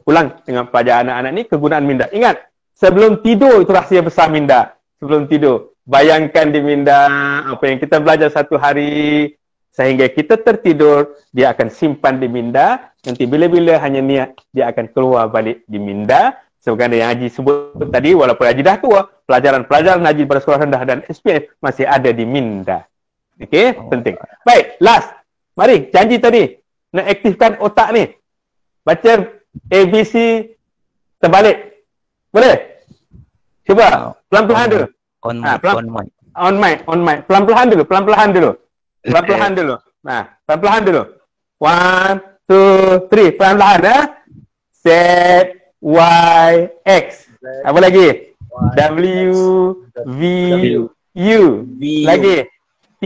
Ulang dengan pelajar anak-anak ni kegunaan minda. Ingat, sebelum tidur itu rahsia besar minda. Sebelum tidur, bayangkan di minda apa yang kita belajar satu hari, sehingga kita tertidur, dia akan simpan di minda. Nanti bila-bila hanya niat, dia akan keluar balik di minda. Sebagaimana yang Haji sebut tadi, walaupun Haji dah tua, pelajaran-pelajaran Haji pada sekolah rendah dan SPF masih ada di minda. Okey, penting. Baik, last. Mari, janji tadi. Nak aktifkan otak ni. Baca ABC terbalik. Boleh? Cuba, pelan-pelan dulu. On mic. Pelan-pelan dulu. Pelan-pelan dulu. Pelan-pelan dulu. 1, 2, 3. Pelan-pelan Z, Y, X. Apa lagi? W, V, U. Lagi. T,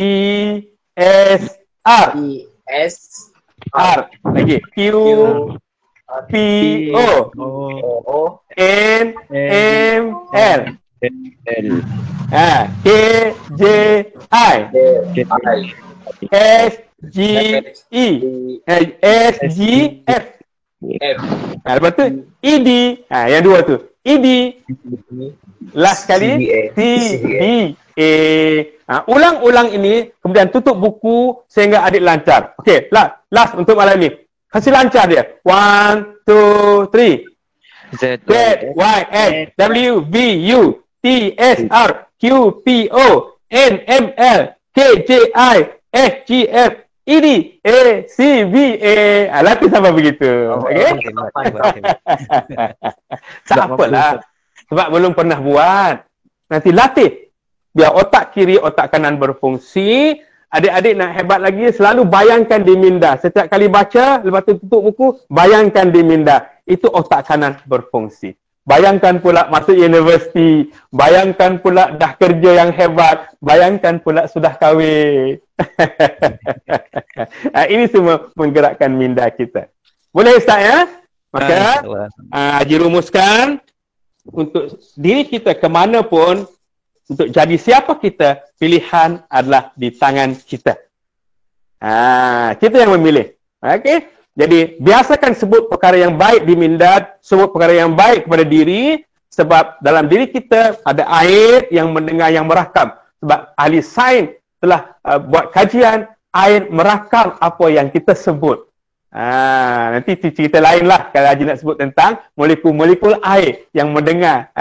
S, R. Lagi. Q, P, O. N, M, L. K, J, I. S, G, E. S, G, F. Lepas tu E, D. Yang dua tu E, D. Last kali C, D, A. Ulang-ulang ini, kemudian tutup buku sehingga adik lancar. Okey, last untuk malam ni. Kasih lancar dia. 1, 2, 3. Z, Y, X, W, V, U, T, S, R, Q, P, O, N, M, L, K, J, I, F, G, F, E, D, A, C, B, A. Latih sampai begitu. Okey? Tak apalah. Sebab belum pernah buat. Nanti latih. Biar otak kiri, otak kanan berfungsi. Adik-adik nak hebat lagi, selalu bayangkan di minda. Setiap kali baca, lepas tu tutup buku, bayangkan di minda. Itu otak kanan berfungsi. Bayangkan pula masuk universiti. Bayangkan pula dah kerja yang hebat. Bayangkan pula sudah kahwin. Ini semua menggerakkan minda kita. Boleh Ustaz ya? Maka Haji rumuskan untuk diri kita ke mana pun, untuk jadi siapa kita, pilihan adalah di tangan kita. Kita yang memilih. Okey? Jadi, biasakan sebut perkara yang baik di minda, sebut perkara yang baik kepada diri, sebab dalam diri kita ada air yang mendengar, yang merakam. Sebab ahli sains telah buat kajian, air merakam apa yang kita sebut. Nanti cerita lain lah kalau Haji nak sebut tentang molekul-molekul air yang mendengar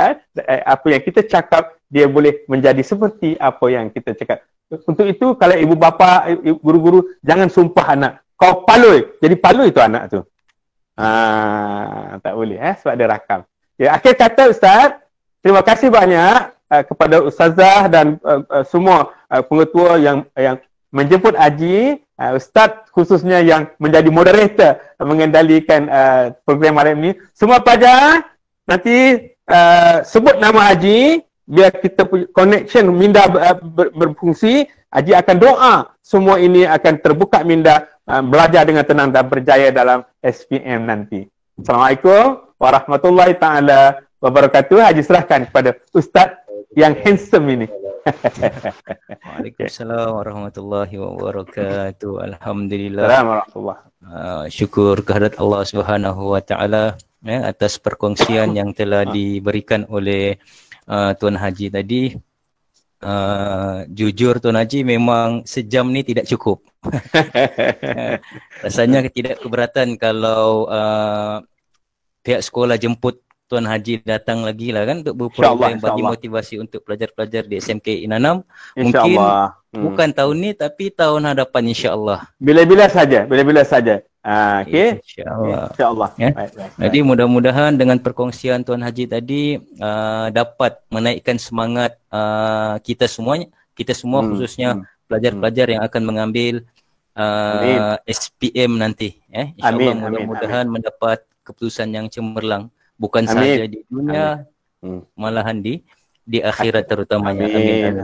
apa yang kita cakap, dia boleh menjadi seperti apa yang kita cakap. Untuk itu kalau ibu bapa, guru-guru, jangan sumpah anak kau palui, jadi palui tu anak tu. Tak boleh sebab dia rakam. Ya, akhir kata Ustaz, terima kasih banyak kepada Ustazah dan semua pengetua yang menjemput Haji, Ustaz khususnya yang menjadi moderator mengendalikan program malam ini. Semua pelajar nanti sebut nama Haji biar kita punya connection minda berfungsi. Haji akan doa semua ini akan terbuka minda, belajar dengan tenang dan berjaya dalam SPM nanti. Assalamualaikum warahmatullahi taala wabarakatuh. Haji serahkan kepada Ustaz yang handsome ini. Waalaikumsalam warahmatullahi wabarakatuh. Alhamdulillah. Assalamualaikum. Syukur kehadirat Allah Subhanahu wa taala atas perkongsian yang telah diberikan oleh Tuan Haji tadi. Jujur Tuan Haji, memang sejam ni tidak cukup. Rasanya tidak keberatan kalau pihak sekolah jemput Tuan Haji datang lagi lah kan untuk berprogram bagi motivasi untuk pelajar-pelajar di SMK Inanam. Mungkin bukan tahun ni tapi tahun hadapan insya-Allah. Bila-bila saja. Okey. Insya-Allah. Ya. Jadi mudah-mudahan dengan perkongsian Tuan Haji tadi dapat menaikkan semangat kita semua khususnya pelajar-pelajar yang akan mengambil SPM nanti. Insya-Allah mudah-mudahan mendapat keputusan yang cemerlang. Bukan sahaja di dunia, malahan di akhirat terutamanya. Amin.